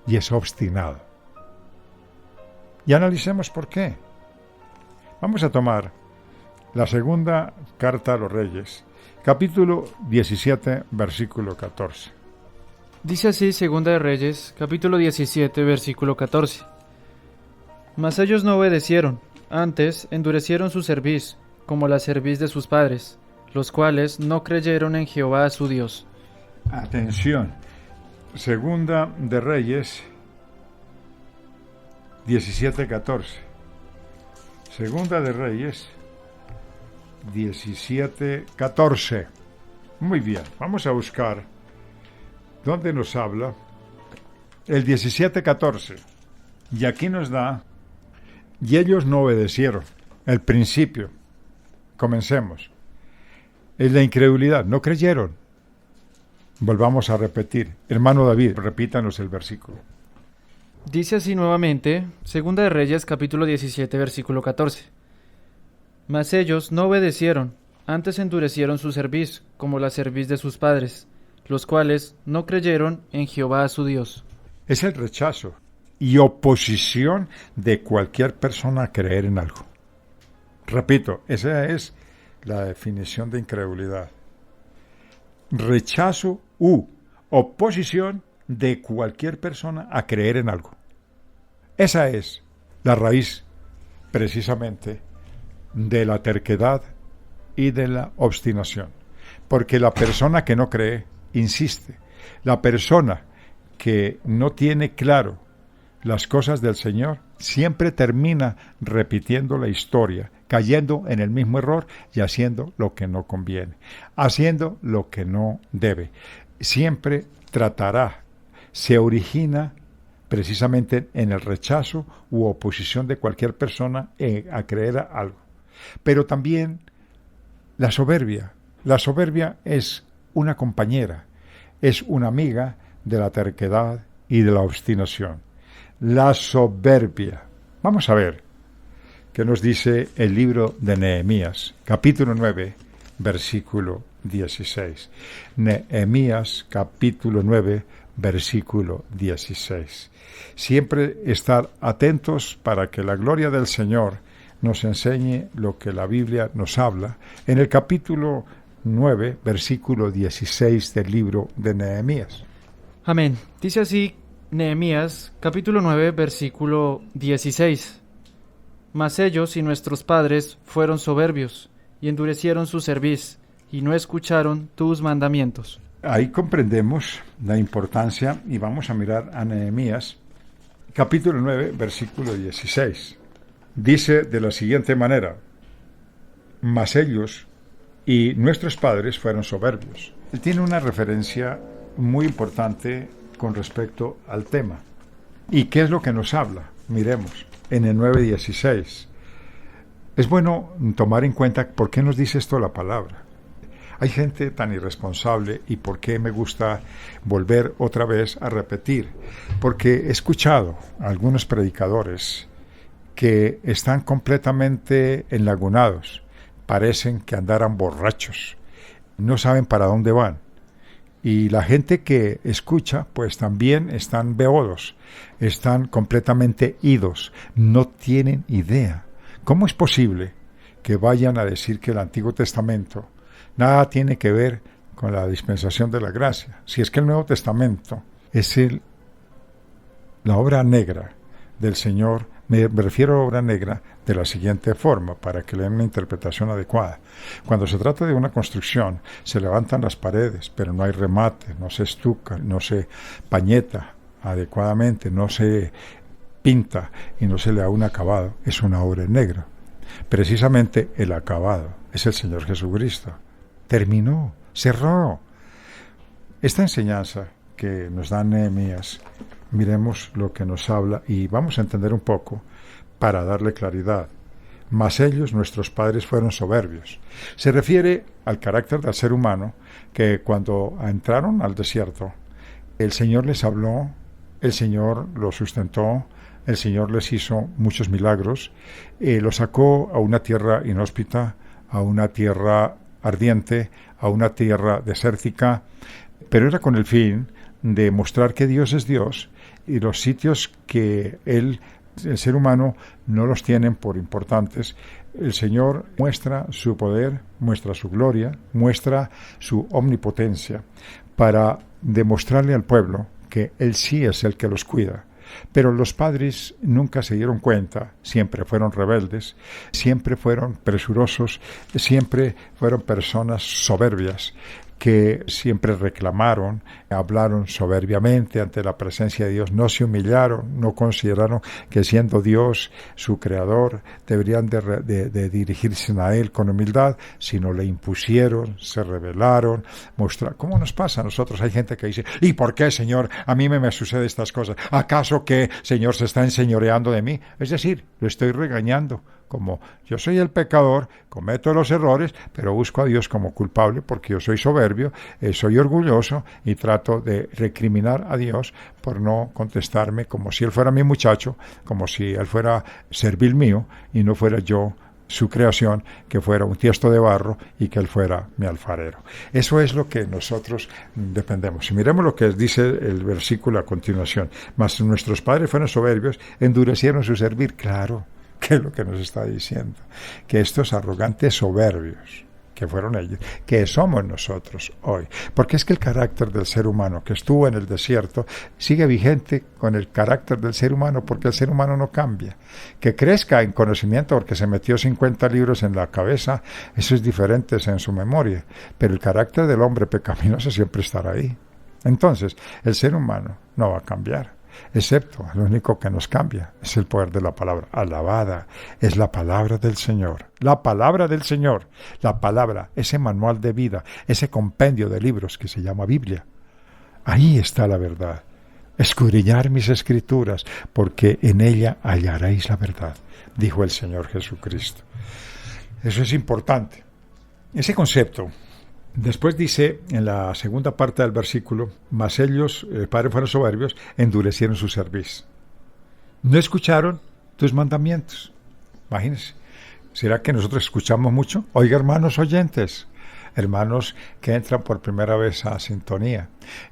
y es obstinado. Y analicemos por qué. Vamos a tomar la segunda carta a los Reyes, capítulo 17, versículo 14. Dice así Segunda de Reyes, capítulo 17, versículo 14. Mas ellos no obedecieron, antes endurecieron su cerviz, como la cerviz de sus padres, los cuales no creyeron en Jehová su Dios. Atención, Segunda de Reyes 17:14. Segunda de Reyes 17:14. Muy bien, vamos a buscar dónde nos habla el 17:14. Y aquí nos da, y ellos no obedecieron. El principio. Comencemos. Es la incredulidad, no creyeron. Volvamos a repetir. Hermano David, repítanos el versículo. Dice así nuevamente, Segunda de Reyes, capítulo 17, versículo 14. Mas ellos no obedecieron, antes endurecieron su cerviz, como la cerviz de sus padres, los cuales no creyeron en Jehová su Dios. Es el rechazo y oposición de cualquier persona a creer en algo. Repito, esa es la definición de incredulidad. Rechazo u oposición de cualquier persona a creer en algo. Esa es la raíz, precisamente, de la terquedad y de la obstinación. Porque la persona que no cree, insiste. La persona que no tiene claro las cosas del Señor, siempre termina repitiendo la historia, cayendo en el mismo error y haciendo lo que no conviene, haciendo lo que no debe. Siempre tratará, se origina precisamente en el rechazo u oposición de cualquier persona a creer algo. Pero también la soberbia. La soberbia es una compañera, es una amiga de la terquedad y de la obstinación. La soberbia. Vamos a ver qué nos dice el libro de Nehemías, capítulo 9, versículo 16. Nehemías, capítulo 9, versículo 16. Siempre estar atentos para que la gloria del Señor nos enseñe lo que la Biblia nos habla en el capítulo 9, versículo 16 del libro de Nehemías. Amén. Dice así Nehemías, capítulo 9, versículo 16. Mas ellos y nuestros padres fueron soberbios, y endurecieron su cerviz, y no escucharon tus mandamientos. Ahí comprendemos la importancia, y vamos a mirar a Nehemías, capítulo 9, versículo 16. Dice de la siguiente manera: mas ellos y nuestros padres fueron soberbios. Él tiene una referencia muy importante con respecto al tema. ¿Y qué es lo que nos habla? Miremos, en el 9:16. Es bueno tomar en cuenta por qué nos dice esto la palabra. Hay gente tan irresponsable, y por qué me gusta volver otra vez a repetir, porque he escuchado a algunos predicadores que están completamente enlagunados, parecen que andaran borrachos, no saben para dónde van. Y la gente que escucha, pues también están beodos, están completamente idos, no tienen idea. ¿Cómo es posible que vayan a decir que el Antiguo Testamento nada tiene que ver con la dispensación de la gracia? Si es que el Nuevo Testamento es la obra negra del Señor. Me refiero a obra negra de la siguiente forma, para que le den una interpretación adecuada. Cuando se trata de una construcción, se levantan las paredes, pero no hay remate, no se estuca, no se pañeta adecuadamente, no se pinta y no se le da un acabado. Es una obra negra. Precisamente el acabado es el Señor Jesucristo. Terminó, cerró. Esta enseñanza que nos da Nehemías, miremos lo que nos habla y vamos a entender un poco para darle claridad. Mas ellos, nuestros padres, fueron soberbios. Se refiere al carácter del ser humano, que cuando entraron al desierto, el Señor les habló, el Señor los sustentó, el Señor les hizo muchos milagros, los sacó a una tierra inhóspita, a una tierra ardiente, a una tierra desértica, pero era con el fin de mostrar que Dios es Dios, y los sitios que el ser humano no los tienen por importantes, el Señor muestra su poder, muestra su gloria, muestra su omnipotencia, para demostrarle al pueblo que Él sí es el que los cuida. Pero los padres nunca se dieron cuenta, siempre fueron rebeldes, siempre fueron presurosos, siempre fueron personas soberbias, que siempre reclamaron, hablaron soberbiamente ante la presencia de Dios, no se humillaron, no consideraron que siendo Dios su creador deberían de dirigirse a Él con humildad, sino le impusieron, se rebelaron, mostraron. ¿Cómo nos pasa a nosotros? Hay gente que dice, ¿y por qué, Señor, a mí me sucede estas cosas? ¿Acaso que, Señor, se está enseñoreando de mí? Es decir, lo estoy regañando. Como yo soy el pecador, cometo los errores, pero busco a Dios como culpable porque yo soy soberbio, soy orgulloso y trato de recriminar a Dios por no contestarme como si Él fuera mi muchacho, como si Él fuera servil mío y no fuera yo su creación, que fuera un tiesto de barro y que Él fuera mi alfarero. Eso es lo que nosotros dependemos. Y miremos lo que dice el versículo a continuación. Mas nuestros padres fueron soberbios, endurecieron su servir. Claro, ¿qué es lo que nos está diciendo? Que estos arrogantes soberbios, que fueron ellos, que somos nosotros hoy. Porque es que el carácter del ser humano que estuvo en el desierto sigue vigente con el carácter del ser humano, porque el ser humano no cambia. Que crezca en conocimiento porque se metió 50 libros en la cabeza, eso es diferente en su memoria. Pero el carácter del hombre pecaminoso siempre estará ahí. Entonces, el ser humano no va a cambiar. Excepto, lo único que nos cambia es el poder de la palabra. Alabada es la palabra del Señor. La palabra del Señor. La palabra, ese manual de vida, ese compendio de libros que se llama Biblia. Ahí está la verdad. Escudriñar mis escrituras, porque en ella hallaréis la verdad, dijo el Señor Jesucristo. Eso es importante. Ese concepto. Después dice, en la segunda parte del versículo, mas ellos, padres fueron soberbios, endurecieron su cerviz. No escucharon tus mandamientos. Imagínense. ¿Será que nosotros escuchamos mucho? Oiga, hermanos oyentes, hermanos que entran por primera vez a sintonía,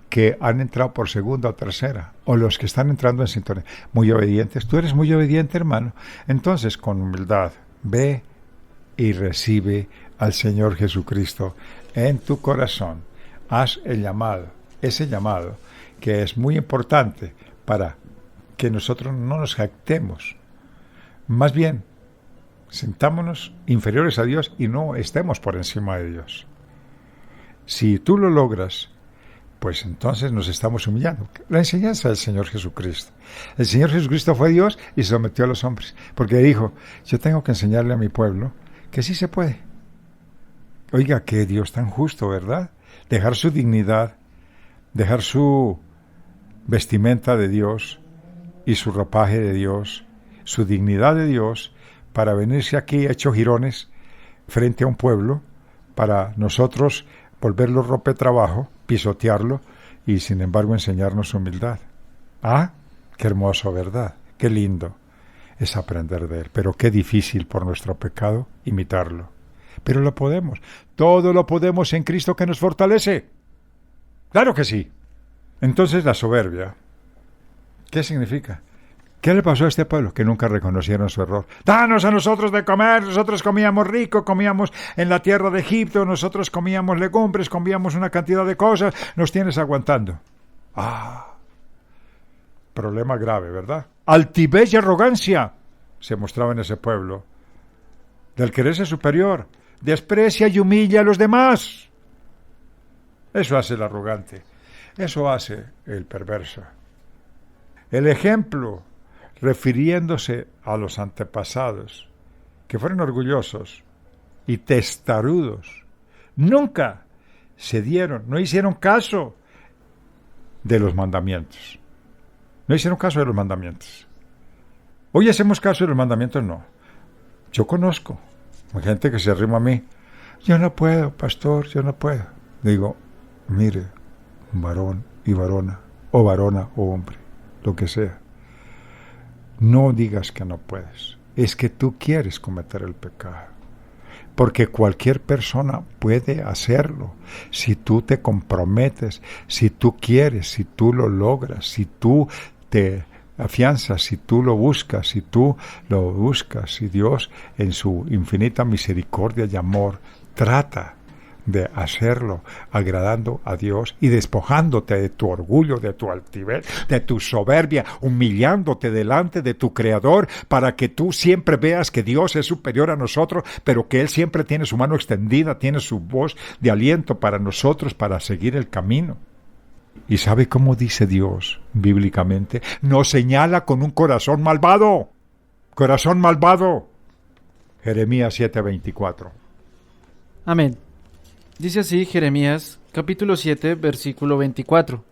que han entrado por segunda o tercera, o los que están entrando en sintonía, muy obedientes. Tú eres muy obediente, hermano. Entonces, con humildad, ve y recibe al Señor Jesucristo en tu corazón. Haz el llamado, ese llamado que es muy importante para que nosotros no nos jactemos. Más bien, sentámonos inferiores a Dios y no estemos por encima de Dios. Si tú lo logras, pues entonces nos estamos humillando. La enseñanza del Señor Jesucristo. El Señor Jesucristo fue Dios y se sometió a los hombres, porque dijo, yo tengo que enseñarle a mi pueblo que sí se puede. Oiga, qué Dios tan justo, ¿verdad? Dejar su dignidad, dejar su vestimenta de Dios y su ropaje de Dios, su dignidad de Dios, para venirse aquí hecho jirones frente a un pueblo, para nosotros volverlo rompetrabajo, pisotearlo y sin embargo enseñarnos humildad. Ah, qué hermoso, ¿verdad? Qué lindo es aprender de él, pero qué difícil por nuestro pecado imitarlo. Pero lo podemos, todo lo podemos en Cristo que nos fortalece. Claro que sí. Entonces la soberbia, ¿qué significa? ¿Qué le pasó a este pueblo? Que nunca reconocieron su error. Danos a nosotros de comer, nosotros comíamos rico, comíamos en la tierra de Egipto, nosotros comíamos legumbres, comíamos una cantidad de cosas, nos tienes aguantando. Problema grave, ¿verdad? Altivez y arrogancia se mostraba en ese pueblo. Del creerse superior, desprecia y humilla a los demás. Eso hace el arrogante, eso hace el perverso. El ejemplo, refiriéndose a los antepasados, que fueron orgullosos y testarudos, nunca se dieron, no hicieron caso de los mandamientos. No hicieron caso de los mandamientos. Hoy hacemos caso de los mandamientos, no. Yo conozco gente que se arrima a mí. Yo no puedo, pastor, yo no puedo. Digo, mire, varón y varona, o hombre, lo que sea. No digas que no puedes. Es que tú quieres cometer el pecado. Porque cualquier persona puede hacerlo. Si tú te comprometes, si tú quieres, si tú lo logras, si tú te afianzas, si tú lo buscas, si Dios en su infinita misericordia y amor trata de hacerlo agradando a Dios y despojándote de tu orgullo, de tu altivez, de tu soberbia, humillándote delante de tu Creador para que tú siempre veas que Dios es superior a nosotros, pero que Él siempre tiene su mano extendida, tiene su voz de aliento para nosotros para seguir el camino. ¿Y sabe cómo dice Dios bíblicamente? Nos señala con un corazón malvado. Corazón malvado. Jeremías 7:24. Amén. Dice así Jeremías, capítulo 7, versículo 24.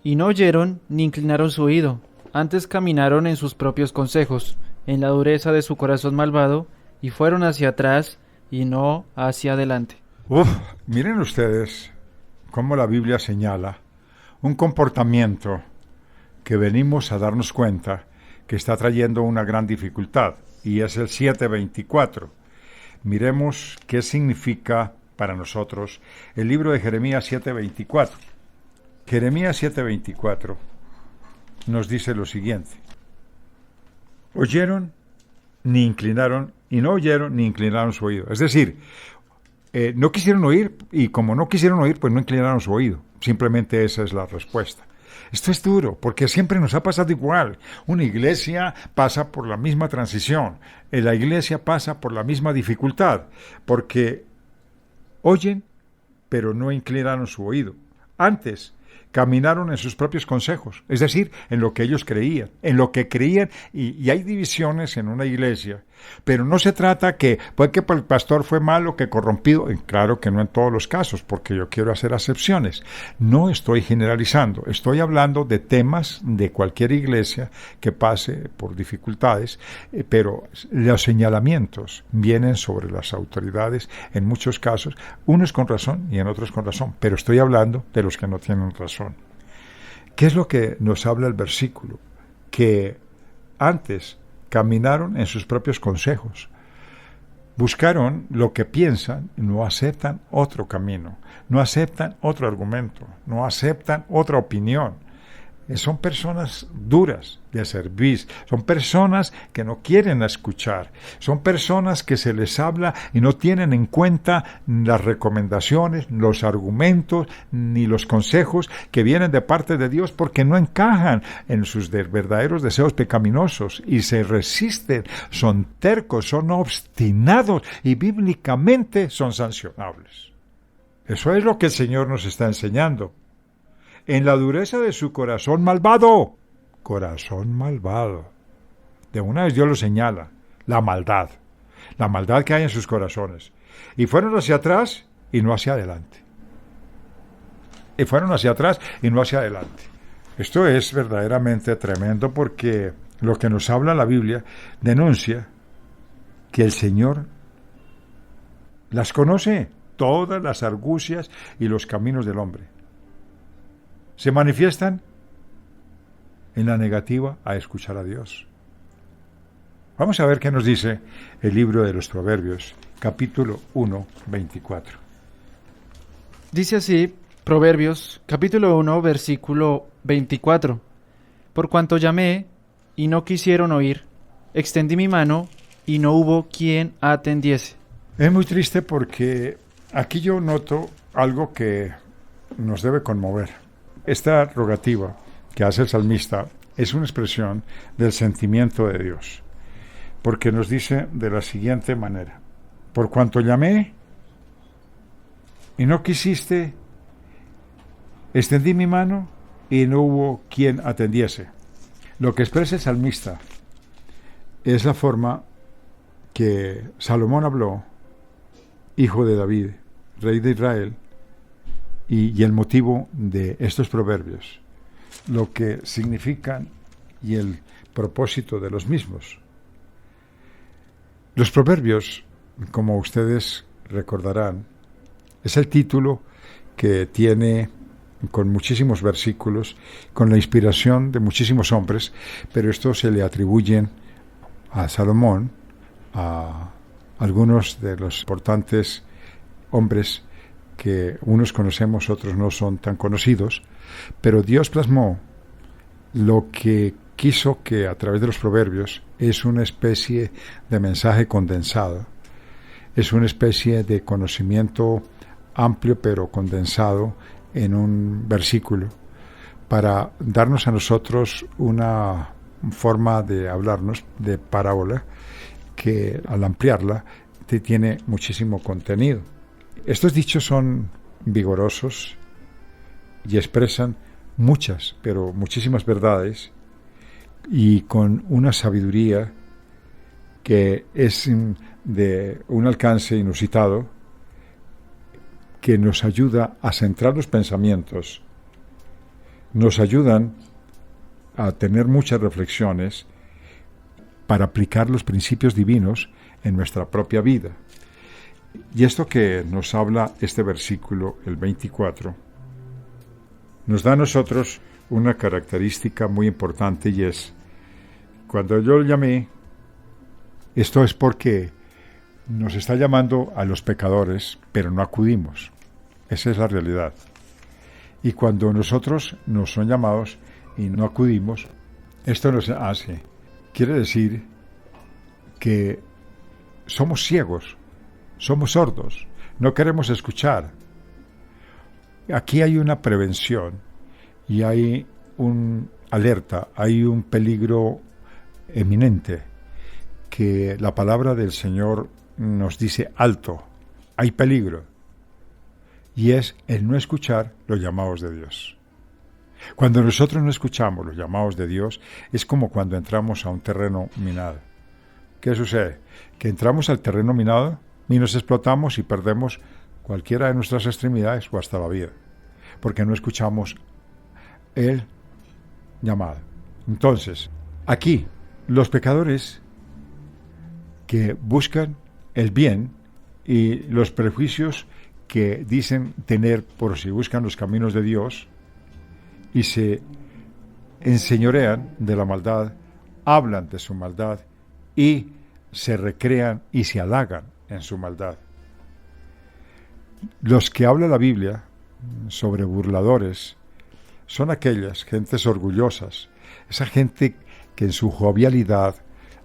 Y no oyeron ni inclinaron su oído, antes caminaron en sus propios consejos, en la dureza de su corazón malvado, y fueron hacia atrás y no hacia adelante. Miren ustedes cómo la Biblia señala un comportamiento que venimos a darnos cuenta que está trayendo una gran dificultad, y es el 7:24. Miremos qué significa para nosotros el libro de Jeremías 7:24. Jeremías 7:24 nos dice lo siguiente: oyeron ni inclinaron, y no oyeron ni inclinaron su oído. Es decir, no quisieron oír, y como no quisieron oír, pues no inclinaron su oído. Simplemente esa es la respuesta. Esto es duro, porque siempre nos ha pasado igual. Una iglesia pasa por la misma transición. La iglesia pasa por la misma dificultad, porque oyen, pero no inclinaron su oído. Antes, caminaron en sus propios consejos, es decir, en lo que ellos creían, y hay divisiones en una iglesia, pero no se trata que el pastor fue malo, que corrompido, claro que no en todos los casos, porque yo quiero hacer acepciones. No estoy generalizando, estoy hablando de temas de cualquier iglesia que pase por dificultades, pero los señalamientos vienen sobre las autoridades en muchos casos, unos con razón y en otros con razón, pero estoy hablando de los que no tienen razón. ¿Qué es lo que nos habla el versículo? Que antes caminaron en sus propios consejos, buscaron lo que piensan, no aceptan otro camino, no aceptan otro argumento, no aceptan otra opinión. Son personas duras de servir, son personas que no quieren escuchar, son personas que se les habla y no tienen en cuenta las recomendaciones, los argumentos, ni los consejos que vienen de parte de Dios, porque no encajan en sus verdaderos deseos pecaminosos y se resisten, son tercos, son obstinados y bíblicamente son sancionables. Eso es lo que el Señor nos está enseñando. En la dureza de su corazón malvado. Corazón malvado. De una vez Dios lo señala. La maldad que hay en sus corazones. Y fueron hacia atrás y no hacia adelante. Esto es verdaderamente tremendo, porque lo que nos habla la Biblia denuncia que el Señor las conoce, todas las argucias y los caminos del hombre. Se manifiestan en la negativa a escuchar a Dios. Vamos a ver qué nos dice el libro de los Proverbios, capítulo 1, 24. Dice así, Proverbios, capítulo 1, versículo 24. Por cuanto llamé y no quisieron oír, extendí mi mano y no hubo quien atendiese. Es muy triste porque aquí yo noto algo que nos debe conmover. Esta rogativa que hace el salmista es una expresión del sentimiento de Dios, porque nos dice de la siguiente manera: por cuanto llamé y no quisiste, extendí mi mano y no hubo quien atendiese. Lo que expresa el salmista es la forma que Salomón habló, hijo de David, rey de Israel, y el motivo de estos proverbios, lo que significan y el propósito de los mismos. Los proverbios, como ustedes recordarán, es el título que tiene, con muchísimos versículos, con la inspiración de muchísimos hombres, pero estos se le atribuyen a Salomón, a algunos de los importantes hombres que unos conocemos, otros no son tan conocidos, pero Dios plasmó lo que quiso que a través de los proverbios es una especie de mensaje condensado, es una especie de conocimiento amplio pero condensado en un versículo, para darnos a nosotros una forma de hablarnos de parábola que al ampliarla tiene muchísimo contenido. Estos dichos son vigorosos y expresan muchas, pero muchísimas verdades, y con una sabiduría que es de un alcance inusitado, que nos ayuda a centrar los pensamientos, nos ayudan a tener muchas reflexiones para aplicar los principios divinos en nuestra propia vida. Y esto que nos habla este versículo, el 24, nos da a nosotros una característica muy importante, y es: cuando yo llamé, esto es porque nos está llamando a los pecadores, pero no acudimos. Esa es la realidad. Y cuando nosotros nos son llamados y no acudimos, esto nos hace, quiere decir que somos ciegos, somos sordos, no queremos escuchar. Aquí hay una prevención y hay un alerta, hay un peligro eminente, que la palabra del Señor nos dice: alto, hay peligro, y es el no escuchar los llamados de Dios. Cuando nosotros no escuchamos los llamados de Dios, es como cuando entramos a un terreno minado. ¿Qué sucede? Que entramos al terreno minado y nos explotamos y perdemos cualquiera de nuestras extremidades o hasta la vida, porque no escuchamos el llamado. Entonces, aquí, los pecadores que buscan el bien y los prejuicios que dicen tener por si buscan los caminos de Dios y se enseñorean de la maldad, hablan de su maldad y se recrean y se halagan en su maldad. Los que habla la Biblia sobre burladores son aquellas gentes orgullosas, esa gente que en su jovialidad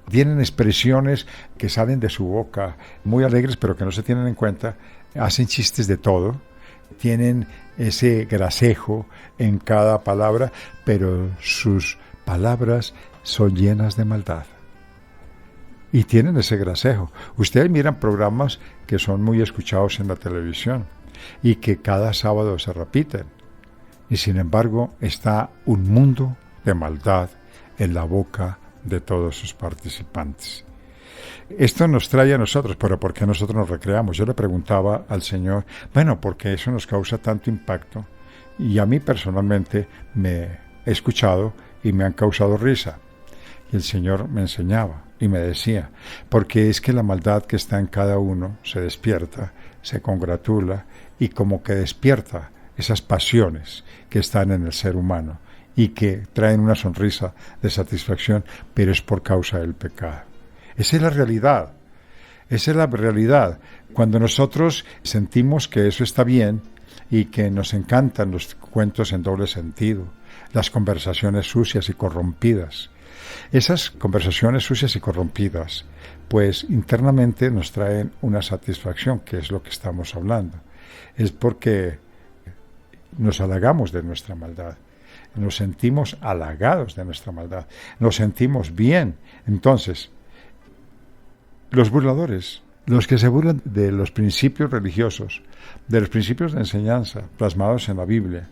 tienen expresiones que salen de su boca, muy alegres pero que no se tienen en cuenta, hacen chistes de todo, tienen ese gracejo en cada palabra, pero sus palabras son llenas de maldad. Y tienen ese gracejo. Ustedes miran programas que son muy escuchados en la televisión y que cada sábado se repiten. Y sin embargo está un mundo de maldad en la boca de todos sus participantes. Esto nos trae a nosotros, pero ¿por qué nosotros nos recreamos? Yo le preguntaba al Señor, bueno, porque eso nos causa tanto impacto, y a mí personalmente me he escuchado y me han causado risa. Y el Señor me enseñaba, y me decía, porque es que la maldad que está en cada uno se despierta, se congratula y como que despierta esas pasiones que están en el ser humano y que traen una sonrisa de satisfacción, pero es por causa del pecado. Esa es la realidad. Esa es la realidad. Cuando nosotros sentimos que eso está bien y que nos encantan los cuentos en doble sentido, las conversaciones sucias y corrompidas, esas conversaciones sucias y corrompidas, pues internamente nos traen una satisfacción, que es lo que estamos hablando. Es porque nos halagamos de nuestra maldad, nos sentimos halagados de nuestra maldad, nos sentimos bien. Entonces, los burladores, los que se burlan de los principios religiosos, de los principios de enseñanza plasmados en la Biblia,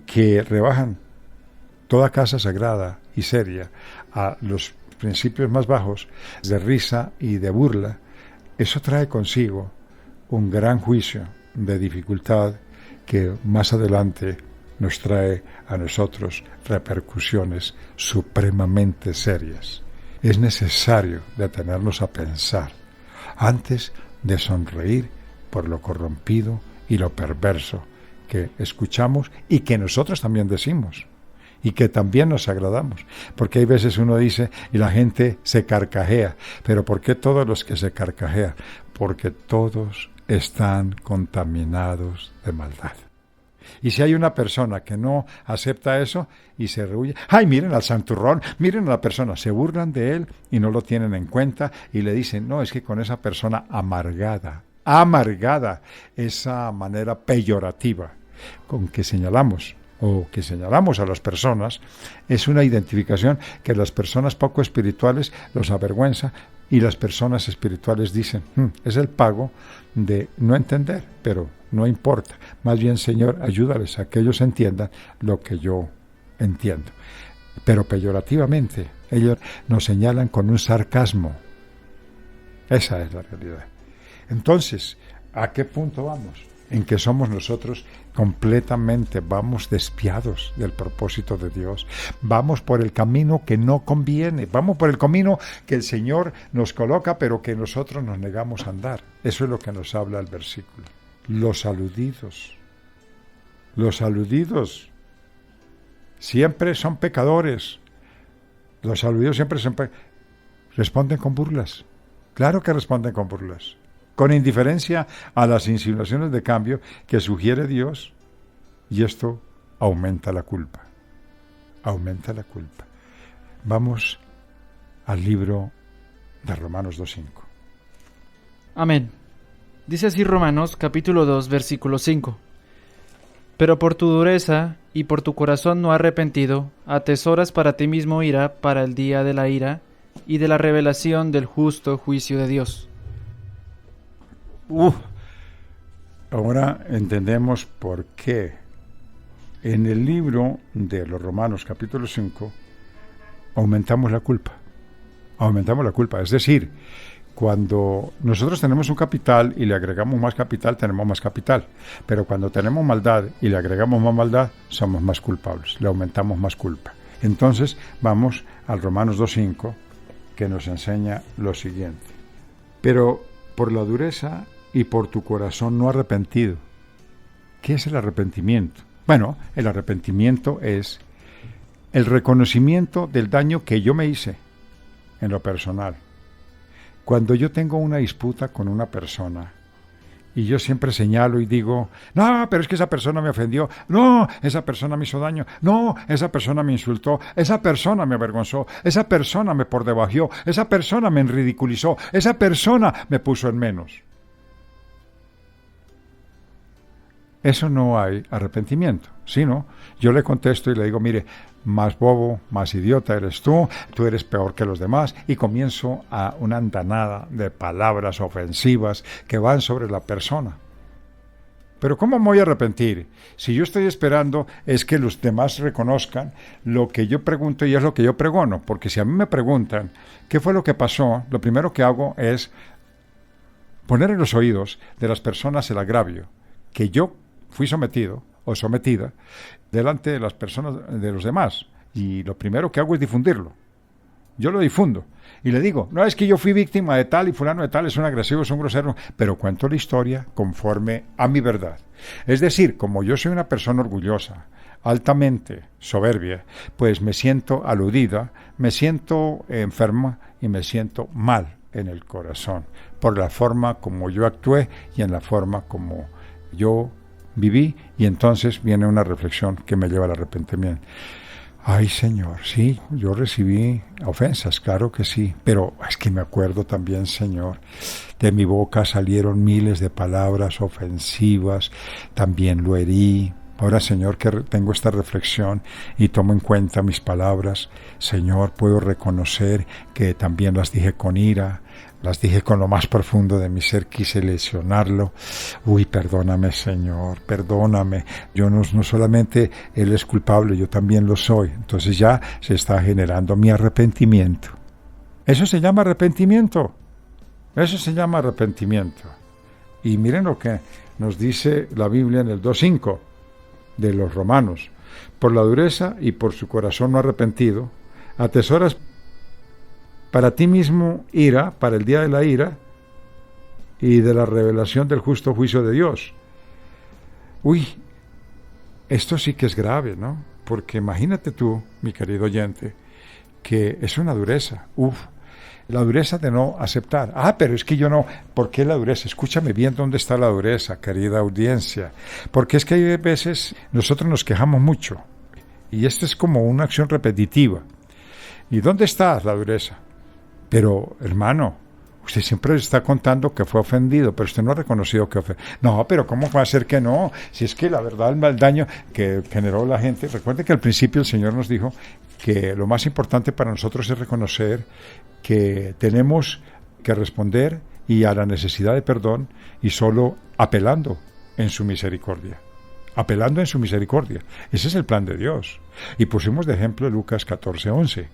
que rebajan toda casa sagrada y seria a los principios más bajos de risa y de burla, eso trae consigo un gran juicio de dificultad que más adelante nos trae a nosotros repercusiones supremamente serias. Es necesario detenernos a pensar antes de sonreír por lo corrompido y lo perverso que escuchamos y que nosotros también decimos y que también nos agradamos, porque hay veces uno dice y la gente se carcajea, pero ¿por qué todos los que se carcajean? Porque todos están contaminados de maldad. Y si hay una persona que no acepta eso y se rehuye, ¡ay, miren al santurrón! Miren a la persona, se burlan de él y no lo tienen en cuenta y le dicen, no, es que con esa persona amargada, esa manera peyorativa con que señalamos o que señalamos a las personas, es una identificación que las personas poco espirituales los avergüenza y las personas espirituales dicen, es el pago de no entender, pero no importa. Más bien, Señor, ayúdales a que ellos entiendan lo que yo entiendo. Pero peyorativamente, ellos nos señalan con un sarcasmo. Esa es la realidad. Entonces, ¿a qué punto vamos? En que somos nosotros completamente, vamos desviados del propósito de Dios, vamos por el camino que no conviene, vamos por el camino que el Señor nos coloca, pero que nosotros nos negamos a andar. Eso es lo que nos habla el versículo. Los aludidos siempre son pecadores, los aludidos siempre son responden con burlas, claro que responden con burlas, con indiferencia a las insinuaciones de cambio que sugiere Dios, y esto aumenta la culpa. Vamos al libro de Romanos 2:5. Amén. Dice así Romanos capítulo 2, versículo 5. Pero por tu dureza y por tu corazón no arrepentido, atesoras para ti mismo ira para el día de la ira y de la revelación del justo juicio de Dios. Ahora entendemos por qué en el libro de los Romanos capítulo 5 aumentamos la culpa. Es decir, cuando nosotros tenemos un capital y le agregamos más capital, tenemos más capital. Pero cuando tenemos maldad y le agregamos más maldad, somos más culpables, le aumentamos más culpa. Entonces vamos al Romanos 2:5, que nos enseña lo siguiente. Pero por la dureza y por tu corazón no arrepentido. ¿Qué es el arrepentimiento? Bueno, el arrepentimiento es el reconocimiento del daño que yo me hice en lo personal. Cuando yo tengo una disputa con una persona y yo siempre señalo y digo, no, pero es que esa persona me ofendió, no, esa persona me hizo daño, no, esa persona me insultó, esa persona me avergonzó, esa persona me por debajeó, esa persona me ridiculizó, esa persona me puso en menos. Eso no hay arrepentimiento, sino yo le contesto y le digo, mire, más bobo, más idiota eres tú eres peor que los demás, y comienzo a una andanada de palabras ofensivas que van sobre la persona. Pero ¿cómo me voy a arrepentir? Si yo estoy esperando es que los demás reconozcan lo que yo pregunto y es lo que yo pregono, porque si a mí me preguntan qué fue lo que pasó, lo primero que hago es poner en los oídos de las personas el agravio que yo fui sometido o sometida delante de las personas de los demás, y lo primero que hago es difundirlo. yo lo difundo. Y le digo, no es que yo fui víctima de tal y fulano de tal, es un agresivo, es un grosero, pero cuento la historia conforme a mi verdad. Es decir, como yo soy una persona orgullosa, altamente soberbia, pues me siento aludida, me siento enferma y me siento mal en el corazón por la forma como yo actué y en la forma como yo viví, y entonces viene una reflexión que me lleva al arrepentimiento. Ay, Señor, sí, yo recibí ofensas, claro que sí, pero es que me acuerdo también, Señor, de mi boca salieron miles de palabras ofensivas, también lo herí. Ahora, Señor, que tengo esta reflexión y tomo en cuenta mis palabras, Señor, puedo reconocer que también las dije con ira, las dije con lo más profundo de mi ser, quise lesionarlo. Uy, perdóname, Señor, perdóname. Yo no solamente Él es culpable, yo también lo soy. Entonces ya se está generando mi arrepentimiento. Eso se llama arrepentimiento. Eso se llama arrepentimiento. Y miren lo que nos dice la Biblia en el 2:5 de los Romanos. Por la dureza y por su corazón no arrepentido, atesoras para ti mismo ira, para el día de la ira y de la revelación del justo juicio de Dios. Uy, esto sí que es grave, ¿no? Porque imagínate tú, mi querido oyente, que es una dureza. La dureza de no aceptar. Pero es que yo no. ¿Por qué la dureza? Escúchame bien dónde está la dureza, querida audiencia. Porque es que hay veces nosotros nos quejamos mucho. Y esta es como una acción repetitiva. ¿Y dónde está la dureza? Pero, hermano, usted siempre está contando que fue ofendido, pero usted no ha reconocido que ofendió. No, pero ¿cómo va a ser que no? Si es que la verdad, el daño que generó la gente. Recuerde que al principio el Señor nos dijo que lo más importante para nosotros es reconocer que tenemos que responder y a la necesidad de perdón, y solo apelando en su misericordia. Apelando en su misericordia. Ese es el plan de Dios. Y pusimos de ejemplo Lucas 14:11.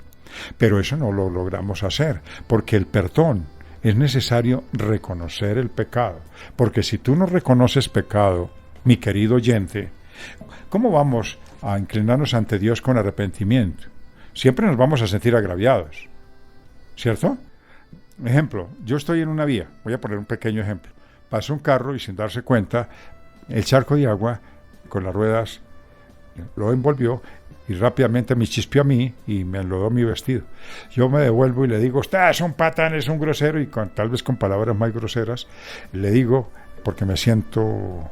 Pero eso no lo logramos hacer, porque el perdón es necesario reconocer el pecado. Porque si tú no reconoces pecado, mi querido oyente, ¿cómo vamos a inclinarnos ante Dios con arrepentimiento? Siempre nos vamos a sentir agraviados, ¿cierto? Ejemplo, yo estoy en una vía, voy a poner un pequeño ejemplo. Pasa un carro y sin darse cuenta, el charco de agua con las ruedas lo envolvió y rápidamente me chispeó a mí y me enlodó mi vestido. Yo me devuelvo y le digo, usted es un patán, es un grosero, y tal vez con palabras más groseras, le digo, porque me siento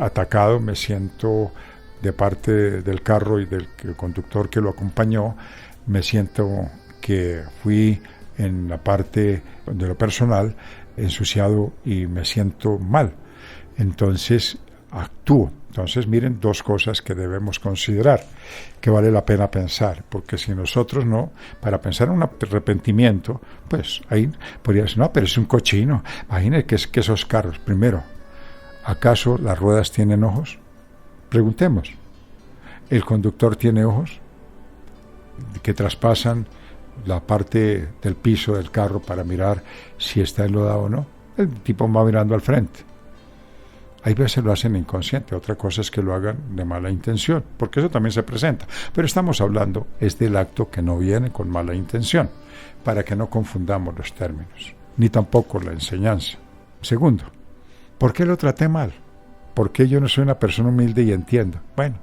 atacado, me siento de parte del carro y del conductor que lo acompañó, me siento que fui en la parte de lo personal ensuciado y me siento mal. Entonces actúo. Entonces, miren, dos cosas que debemos considerar, que vale la pena pensar, porque si nosotros no, para pensar en un arrepentimiento, pues ahí podría decir, no, pero es un cochino. Imagínense que esos carros, primero, ¿acaso las ruedas tienen ojos? Preguntemos. ¿El conductor tiene ojos que traspasan la parte del piso del carro para mirar si está enlodado o no? El tipo va mirando al frente. Hay veces lo hacen inconsciente, otra cosa es que lo hagan de mala intención, porque eso también se presenta. Pero estamos hablando es del acto que no viene con mala intención, para que no confundamos los términos, ni tampoco la enseñanza. Segundo, ¿por qué lo traté mal? ¿Por qué yo no soy una persona humilde y entiendo? Bueno,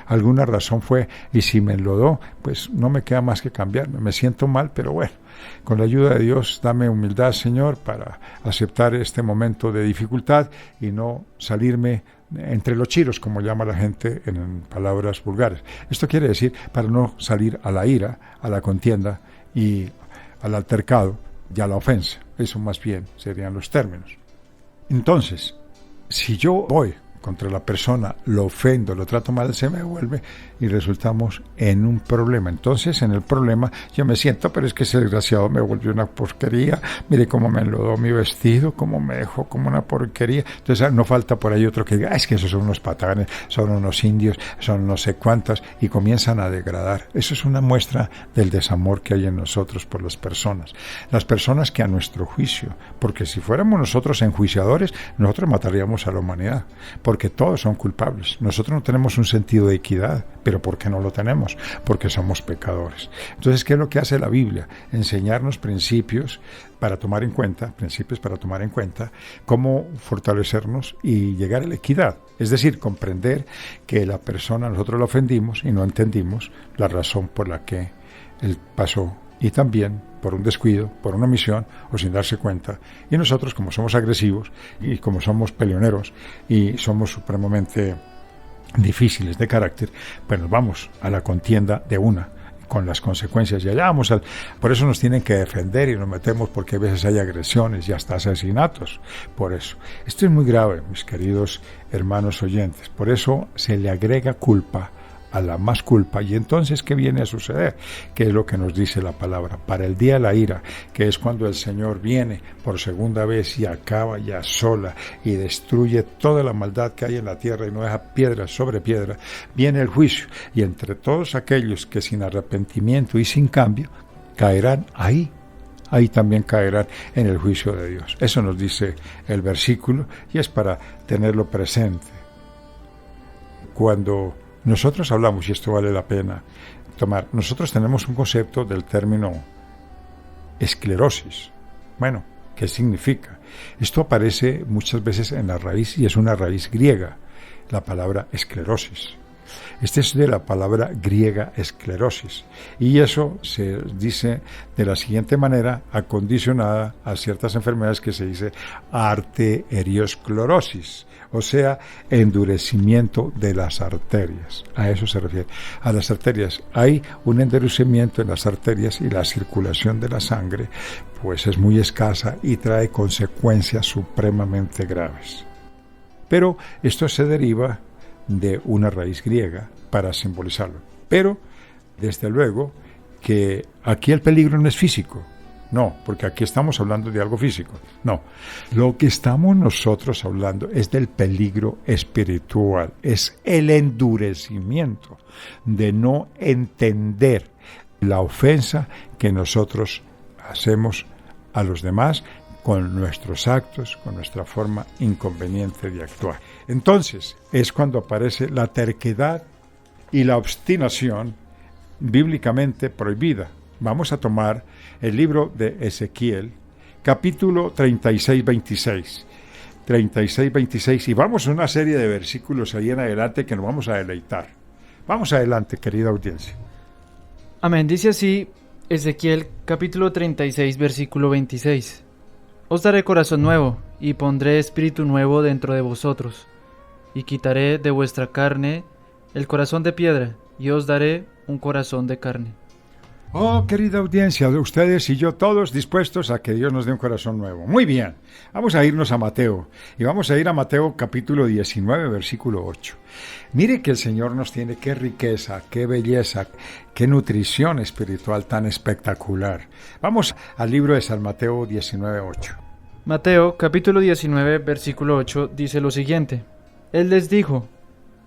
alguna razón fue, y si me enlodó, pues no me queda más que cambiarme. Me siento mal, pero bueno, con la ayuda de Dios, dame humildad, Señor, para aceptar este momento de dificultad y no salirme entre los chiros, como llama la gente en palabras vulgares. Esto quiere decir para no salir a la ira, a la contienda y al altercado y a la ofensa. Eso más bien serían los términos. Entonces, si yo voy contra la persona, lo ofendo, lo trato mal, se me devuelve y resultamos en un problema. Entonces, en el problema yo me siento, pero es que ese desgraciado me volvió una porquería, mire cómo me enlodó mi vestido, cómo me dejó como una porquería. Entonces, no falta por ahí otro que diga, es que esos son unos patanes, son unos indios, son no sé cuántas, y comienzan a degradar. Eso es una muestra del desamor que hay en nosotros por las personas que a nuestro juicio, porque si fuéramos nosotros enjuiciadores, nosotros mataríamos a la humanidad, porque porque todos son culpables. Nosotros no tenemos un sentido de equidad, pero ¿por qué no lo tenemos? Porque somos pecadores. Entonces, ¿qué es lo que hace la Biblia? Enseñarnos principios para tomar en cuenta, cómo fortalecernos y llegar a la equidad. Es decir, comprender que la persona, nosotros la ofendimos y no entendimos la razón por la que él pasó, y también por un descuido, por una omisión o sin darse cuenta. Y nosotros, como somos agresivos y como somos peleoneros y somos supremamente difíciles de carácter, pues nos vamos a la contienda de una, con las consecuencias. Y allá vamos por eso nos tienen que defender y nos metemos, porque a veces hay agresiones y hasta asesinatos. Por eso. Esto es muy grave, mis queridos hermanos oyentes. Por eso se le agrega culpa a la más culpa. Y entonces, ¿qué viene a suceder? ¿Qué es lo que nos dice la palabra? Para el día de la ira, que es cuando el Señor viene por segunda vez y acaba y asola y destruye toda la maldad que hay en la tierra y no deja piedra sobre piedra, viene el juicio. Y entre todos aquellos que sin arrepentimiento y sin cambio caerán ahí también caerán en el juicio de Dios. Eso nos dice el versículo, y es para tenerlo presente. Cuando nosotros hablamos, y esto vale la pena tomar, nosotros tenemos un concepto del término esclerosis. Bueno, ¿qué significa? Esto aparece muchas veces en la raíz, y es una raíz griega, la palabra esclerosis. Este es de la palabra griega esclerosis, y eso se dice de la siguiente manera, acondicionada a ciertas enfermedades, que se dice arteriosclerosis, o sea, endurecimiento de las arterias. A eso se refiere, a las arterias. Hay un endurecimiento en las arterias y la circulación de la sangre pues es muy escasa y trae consecuencias supremamente graves. Pero esto se deriva de una raíz griega para simbolizarlo. Pero, desde luego, que aquí el peligro no es físico. No, porque aquí estamos hablando de algo físico. No, lo que estamos nosotros hablando es del peligro espiritual. Es el endurecimiento de no entender la ofensa que nosotros hacemos a los demás con nuestros actos, con nuestra forma inconveniente de actuar. Entonces, es cuando aparece la terquedad y la obstinación bíblicamente prohibida. Vamos a tomar el libro de Ezequiel, capítulo 36-26. 36-26, y vamos a una serie de versículos ahí en adelante que nos vamos a deleitar. Vamos adelante, querida audiencia. Amén. Dice así Ezequiel, capítulo 36, versículo 26. Os daré corazón nuevo, y pondré espíritu nuevo dentro de vosotros, y quitaré de vuestra carne el corazón de piedra, y os daré un corazón de carne. Oh, querida audiencia, ustedes y yo todos dispuestos a que Dios nos dé un corazón nuevo. Muy bien, vamos a irnos a Mateo, y vamos a ir a Mateo capítulo 19, versículo 8. Mire que el Señor nos tiene, qué riqueza, qué belleza, qué nutrición espiritual tan espectacular. Vamos al libro de San Mateo 19, 8. Mateo capítulo 19, versículo 8 dice lo siguiente. Él les dijo,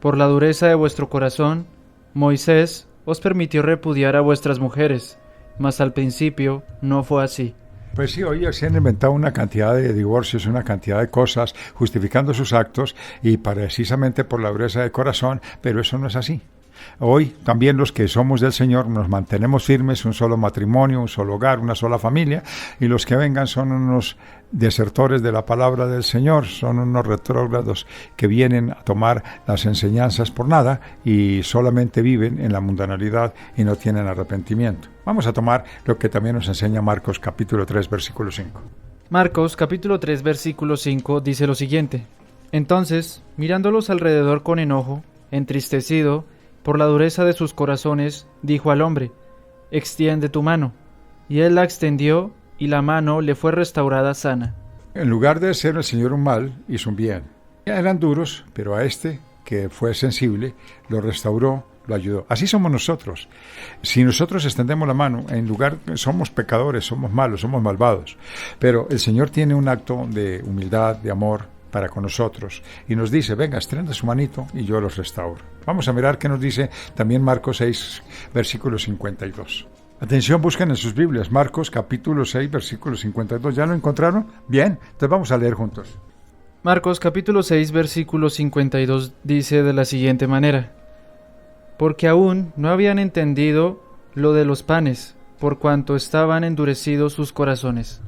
por la dureza de vuestro corazón, Moisés os permitió repudiar a vuestras mujeres, mas al principio no fue así. Pues sí, hoy se han inventado una cantidad de divorcios, una cantidad de cosas, justificando sus actos, y precisamente por la dureza de corazón, pero eso no es así. Hoy también los que somos del Señor nos mantenemos firmes, un solo matrimonio, un solo hogar, una sola familia, y los que vengan son unos desertores de la palabra del Señor, son unos retrógrados que vienen a tomar las enseñanzas por nada y solamente viven en la mundanalidad y no tienen arrepentimiento. Vamos a tomar lo que también nos enseña Marcos capítulo 3, versículo 5. Marcos capítulo 3, versículo 5 dice lo siguiente. Entonces, mirándolos alrededor con enojo, entristecido, por la dureza de sus corazones, dijo al hombre, extiende tu mano. Y él la extendió, y la mano le fue restaurada sana. En lugar de hacer el Señor un mal, hizo un bien. Eran duros, pero a este, que fue sensible, lo restauró, lo ayudó. Así somos nosotros. Si nosotros extendemos la mano, en lugar, somos pecadores, somos malos, somos malvados. Pero el Señor tiene un acto de humildad, de amor, para con nosotros, y nos dice, venga, extienda su manito y yo los restauro. Vamos a mirar qué nos dice también Marcos 6, versículo 52. Atención, busquen en sus Biblias, Marcos capítulo 6, versículo 52. ¿Ya lo encontraron? Bien, entonces vamos a leer juntos. Marcos capítulo 6 versículo 52 dice de la siguiente manera: porque aún no habían entendido lo de los panes, por cuanto estaban endurecidos sus corazones.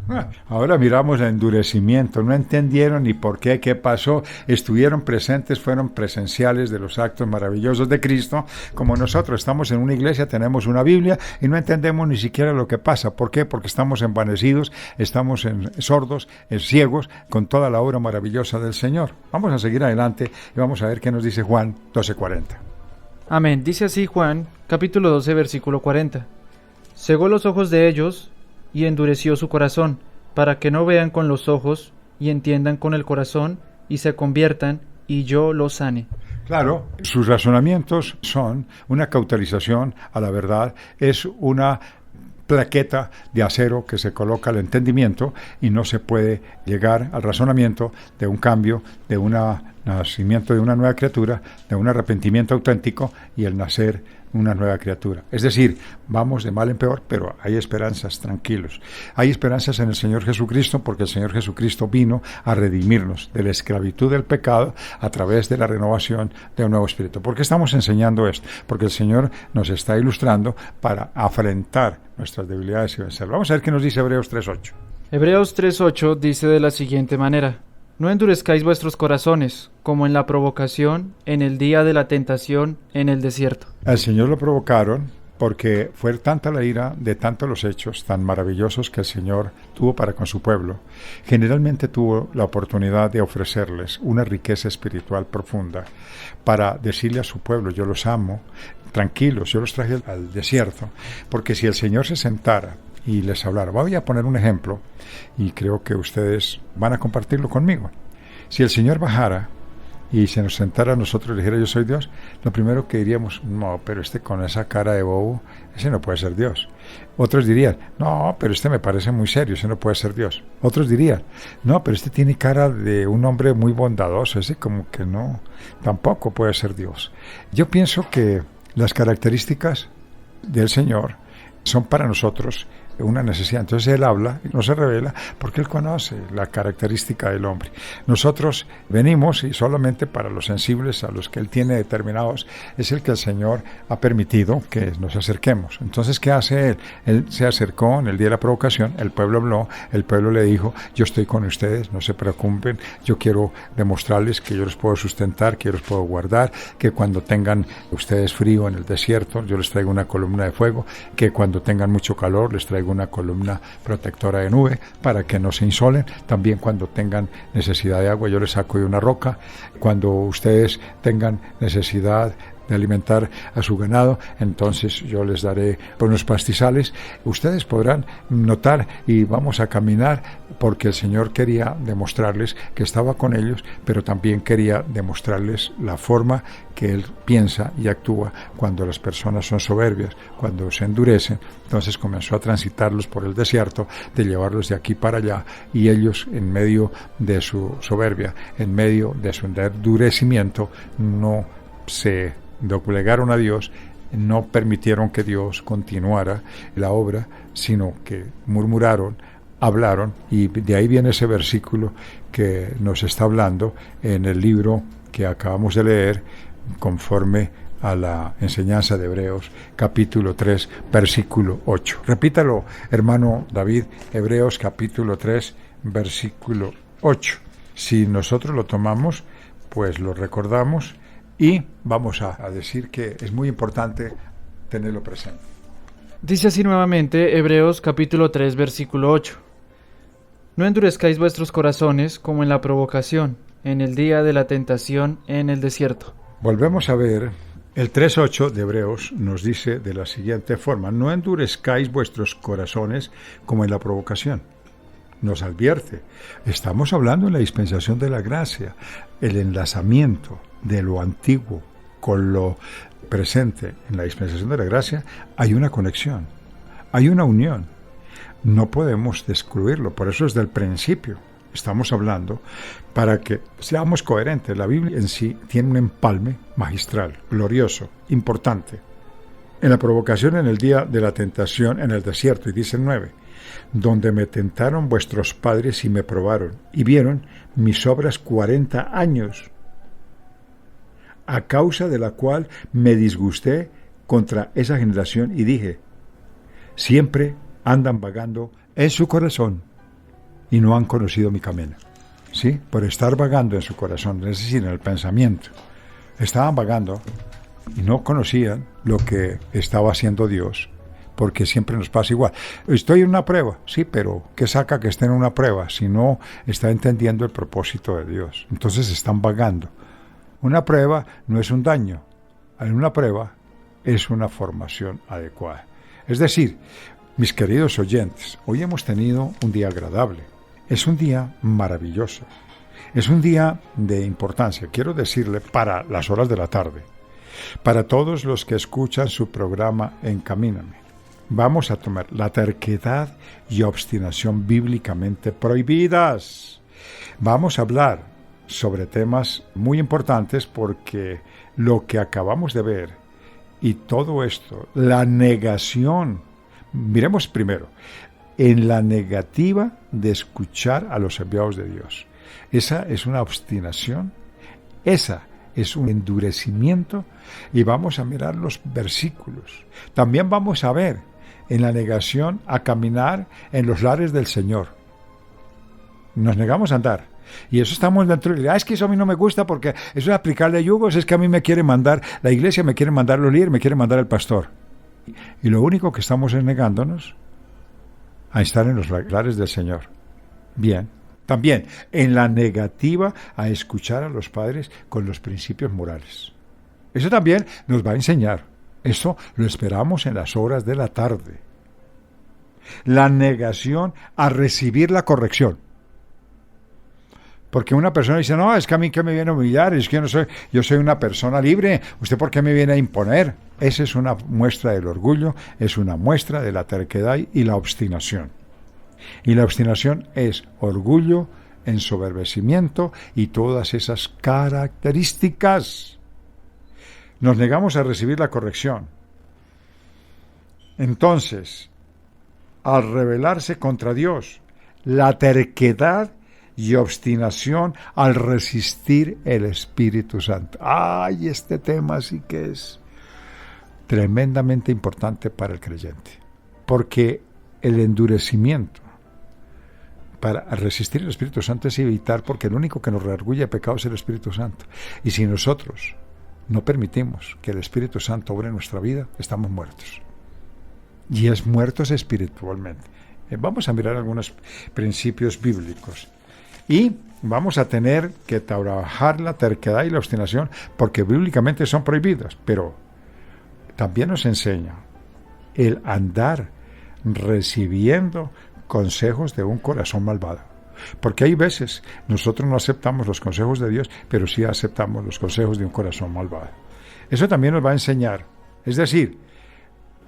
Ahora miramos el endurecimiento, no entendieron ni por qué, qué pasó, estuvieron presentes, fueron presenciales de los actos maravillosos de Cristo, como nosotros estamos en una iglesia, tenemos una Biblia y no entendemos ni siquiera lo que pasa. ¿Por qué? Porque estamos envanecidos, estamos sordos, ciegos, con toda la obra maravillosa del Señor. Vamos a seguir adelante y vamos a ver qué nos dice Juan 12:40. Amén. Dice así Juan capítulo 12 versículo 40. Cegó los ojos de ellos y endureció su corazón, para que no vean con los ojos y entiendan con el corazón y se conviertan y yo los sane. Claro, sus razonamientos son una cauterización a la verdad, es una plaqueta de acero que se coloca al entendimiento y no se puede llegar al razonamiento de un cambio, de un nacimiento de una nueva criatura, de un arrepentimiento auténtico y el nacer una nueva criatura. Es decir, vamos de mal en peor, pero hay esperanzas, tranquilos. Hay esperanzas en el Señor Jesucristo, porque el Señor Jesucristo vino a redimirnos de la esclavitud del pecado a través de la renovación de un nuevo espíritu. ¿Por qué estamos enseñando esto? Porque el Señor nos está ilustrando para afrontar nuestras debilidades y vencerlas. Vamos a ver qué nos dice Hebreos 3:8. Hebreos 3:8 dice de la siguiente manera: no endurezcáis vuestros corazones, como en la provocación, en el día de la tentación, en el desierto. Al Señor lo provocaron porque fue tanta la ira de tantos los hechos tan maravillosos que el Señor tuvo para con su pueblo. Generalmente tuvo la oportunidad de ofrecerles una riqueza espiritual profunda para decirle a su pueblo: yo los amo, tranquilos, yo los traje al desierto, porque si el Señor se sentara y les hablara. Voy a poner un ejemplo y creo que ustedes van a compartirlo conmigo. Si el Señor bajara y se nos sentara a nosotros y dijera: yo soy Dios, lo primero que diríamos: no, pero con esa cara de bobo, ese no puede ser Dios. Otros dirían: no, pero me parece muy serio, ese no puede ser Dios. Otros dirían: no, pero tiene cara de un hombre muy bondadoso, ese como que no, tampoco puede ser Dios. Yo pienso que las características del Señor son para nosotros una necesidad. Entonces Él habla, no se revela, porque Él conoce la característica del hombre. Nosotros venimos y solamente para los sensibles, a los que Él tiene determinados, es el que el Señor ha permitido que nos acerquemos. Entonces, ¿qué hace Él? Él se acercó en el día de la provocación, el pueblo habló, el pueblo le dijo: yo estoy con ustedes, no se preocupen, yo quiero demostrarles que yo los puedo sustentar, que yo los puedo guardar, que cuando tengan ustedes frío en el desierto, yo les traigo una columna de fuego, que cuando tengan mucho calor, les traigo una columna protectora de nube para que no se insolen. También cuando tengan necesidad de agua, yo les saco de una roca. Cuando ustedes tengan necesidad de alimentar a su ganado, entonces yo les daré por unos pastizales. Ustedes podrán notar y vamos a caminar, porque el Señor quería demostrarles que estaba con ellos, pero también quería demostrarles la forma que Él piensa y actúa cuando las personas son soberbias, cuando se endurecen. Entonces comenzó a transitarlos por el desierto, de llevarlos de aquí para allá, y ellos, en medio de su soberbia, en medio de su endurecimiento, no se doblegaron a Dios, no permitieron que Dios continuara la obra, sino que murmuraron, hablaron, y de ahí viene ese versículo que nos está hablando en el libro que acabamos de leer, conforme a la enseñanza de Hebreos, capítulo 3, versículo 8. Repítalo, hermano David, Hebreos capítulo 3, versículo 8. Si nosotros lo tomamos, pues lo recordamos y vamos a decir que es muy importante tenerlo presente. Dice así nuevamente Hebreos capítulo 3, versículo 8. No endurezcáis vuestros corazones como en la provocación, en el día de la tentación en el desierto. Volvemos a ver, el 3.8 de Hebreos nos dice de la siguiente forma: no endurezcáis vuestros corazones como en la provocación. Nos advierte, estamos hablando en la dispensación de la gracia, el enlazamiento de lo antiguo con lo presente. En la dispensación de la gracia hay una conexión, hay una unión, no podemos excluirlo, por eso es del principio. Estamos hablando para que seamos coherentes. La Biblia en sí tiene un empalme magistral, glorioso, importante. en la provocación en el día de la tentación en el desierto, y dice el 9, donde me tentaron vuestros padres y me probaron, y vieron mis obras 40 años, a causa de la cual me disgusté contra esa generación y dije, siempre andan vagando en su corazón y no han conocido mi camino. ¿Sí? Por estar vagando en su corazón, es decir, en el pensamiento. Estaban vagando y no conocían lo que estaba haciendo Dios, porque siempre nos pasa igual. Estoy en una prueba, sí, pero ¿qué saca que esté en una prueba si no está entendiendo el propósito de Dios? Entonces están vagando. Una prueba no es un daño, una prueba es una formación adecuada. Es decir, mis queridos oyentes, hoy hemos tenido un día agradable, es un día maravilloso, es un día de importancia, quiero decirle, para las horas de la tarde, para todos los que escuchan su programa Encamíname. Vamos a tomar la terquedad y obstinación bíblicamente prohibidas. Vamos a hablar sobre temas muy importantes porque lo que acabamos de ver y todo esto, la negación, miremos primero, en la negativa de escuchar a los enviados de Dios. Esa es una obstinación, esa es un endurecimiento, y vamos a mirar los versículos. También vamos a ver en la negación a caminar en los lares del Señor. Nos negamos a andar. Y eso estamos dentro de es que eso a mí no me gusta porque eso es aplicarle yugos, es que a mí me quiere mandar la iglesia, me quiere mandar los líderes, me quiere mandar el pastor. Y lo único que estamos es negándonos a estar en los lares del Señor. Bien, también en la negativa a escuchar a los padres con los principios morales. Eso también nos va a enseñar. Eso lo esperamos en las horas de la tarde. La negación a recibir la corrección. Porque una persona dice, no, es que a mí que me viene a humillar, es que yo soy una persona libre, ¿usted por qué me viene a imponer? Esa es una muestra del orgullo, es una muestra de la terquedad y la obstinación. Y la obstinación es orgullo, ensoberbecimiento y todas esas características. Nos negamos a recibir la corrección. Entonces, al rebelarse contra Dios, la terquedad y obstinación al resistir el Espíritu Santo. ¡Ay! Este tema sí que es tremendamente importante para el creyente, porque el endurecimiento para resistir el Espíritu Santo es evitar, porque el único que nos reargulle de pecado es el Espíritu Santo. Y si nosotros no permitimos que el Espíritu Santo obre en nuestra vida, estamos muertos. Y es muertos espiritualmente. Vamos a mirar algunos principios bíblicos. Y vamos a tener que trabajar la terquedad y la obstinación, porque bíblicamente son prohibidas, pero también nos enseña el andar recibiendo consejos de un corazón malvado. Porque hay veces nosotros no aceptamos los consejos de Dios, pero sí aceptamos los consejos de un corazón malvado. Eso también nos va a enseñar. Es decir,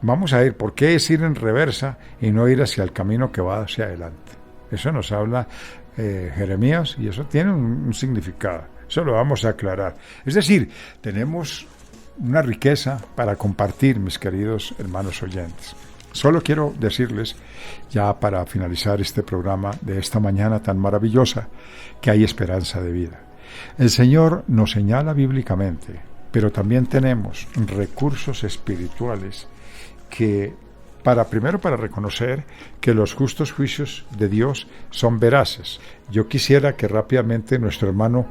vamos a ir, ¿por qué es ir en reversa y no ir hacia el camino que va hacia adelante? Eso nos habla Jeremías, y eso tiene un significado. Eso lo vamos a aclarar. Es decir, tenemos una riqueza para compartir, mis queridos hermanos oyentes. Solo quiero decirles, ya para finalizar este programa de esta mañana tan maravillosa, que hay esperanza de vida. El Señor nos señala bíblicamente, pero también tenemos recursos espirituales que primero para reconocer que los justos juicios de Dios son veraces. Yo quisiera que rápidamente nuestro hermano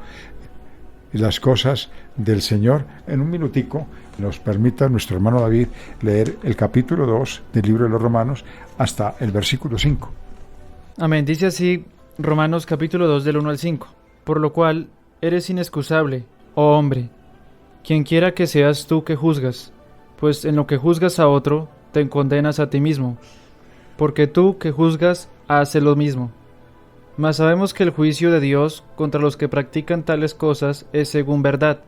las cosas del Señor, en un minutico, nos permita nuestro hermano David leer el capítulo 2 del libro de los Romanos hasta el versículo 5. Amén. Dice así Romanos capítulo 2 del 1 al 5. Por lo cual eres inexcusable, oh hombre, quien quiera que seas tú que juzgas, pues en lo que juzgas a otro, te condenas a ti mismo, porque tú que juzgas haces lo mismo. Mas sabemos que el juicio de Dios contra los que practican tales cosas es según verdad.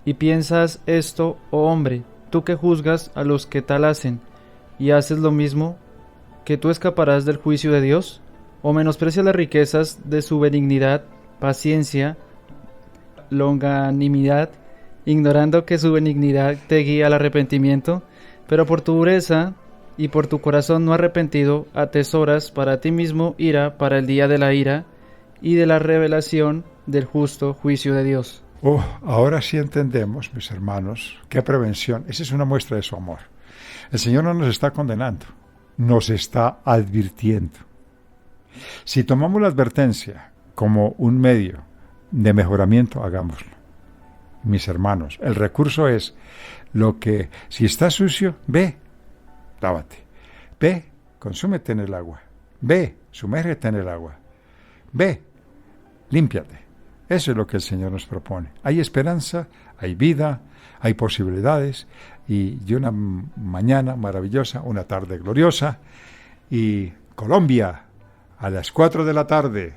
Y piensas esto, oh hombre, tú que juzgas a los que tal hacen, y haces lo mismo, ¿que tú escaparás del juicio de Dios? ¿O menosprecias las riquezas de su benignidad, paciencia, longanimidad, ignorando que su benignidad te guía al arrepentimiento? Pero por tu dureza y por tu corazón no arrepentido, atesoras para ti mismo ira para el día de la ira y de la revelación del justo juicio de Dios. Ahora sí entendemos, mis hermanos, qué prevención. Esa es una muestra de su amor. El Señor no nos está condenando, nos está advirtiendo. Si tomamos la advertencia como un medio de mejoramiento, hagámoslo. Mis hermanos, el recurso es si está sucio, ve, lávate. Ve, consúmete en el agua. Ve, sumérgete en el agua. Ve, límpiate. Eso es lo que el Señor nos propone. Hay esperanza, hay vida, hay posibilidades, y una mañana maravillosa, una tarde gloriosa, y Colombia, a las 4 de la tarde,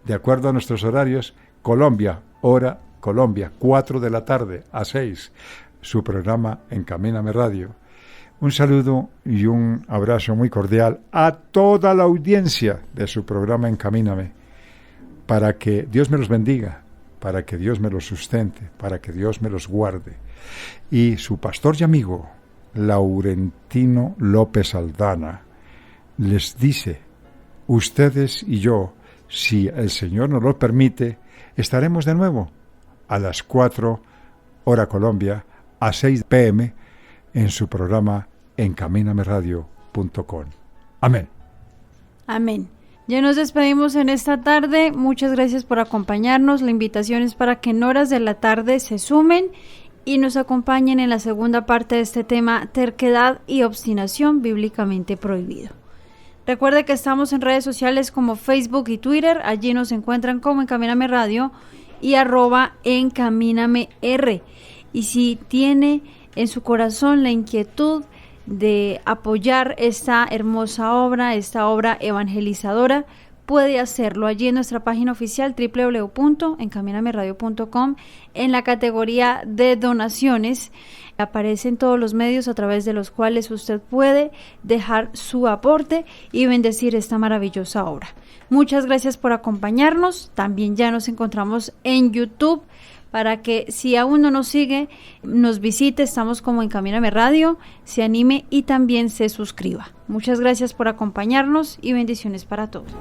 de acuerdo a nuestros horarios, Colombia, 4 de la tarde a 6, su programa Encamíname Radio. Un saludo y un abrazo muy cordial a toda la audiencia de su programa Encamíname, para que Dios me los bendiga, para que Dios me los sustente, para que Dios me los guarde. Y su pastor y amigo, Laurentino López Aldana, les dice: ustedes y yo, si el Señor nos lo permite, estaremos de nuevo a las 4, hora Colombia, a 6 p.m. en su programa encamínameradio.com. Amén. Amén. Ya nos despedimos en esta tarde. Muchas gracias por acompañarnos. La invitación es para que en horas de la tarde se sumen y nos acompañen en la segunda parte de este tema: terquedad y obstinación bíblicamente prohibido. Recuerde que estamos en redes sociales como Facebook y Twitter. Allí nos encuentran como Encamíname Radio y @EncamínameR. Y si tiene en su corazón la inquietud de apoyar esta hermosa obra, esta obra evangelizadora, puede hacerlo allí en nuestra página oficial www.encamínameradio.com. En la categoría de donaciones aparecen todos los medios a través de los cuales usted puede dejar su aporte y bendecir esta maravillosa obra. Muchas gracias por acompañarnos. También ya nos encontramos en YouTube, para que si aún no nos sigue, nos visite. Estamos como Encamíname Radio, se anime y también se suscriba. Muchas gracias por acompañarnos y bendiciones para todos.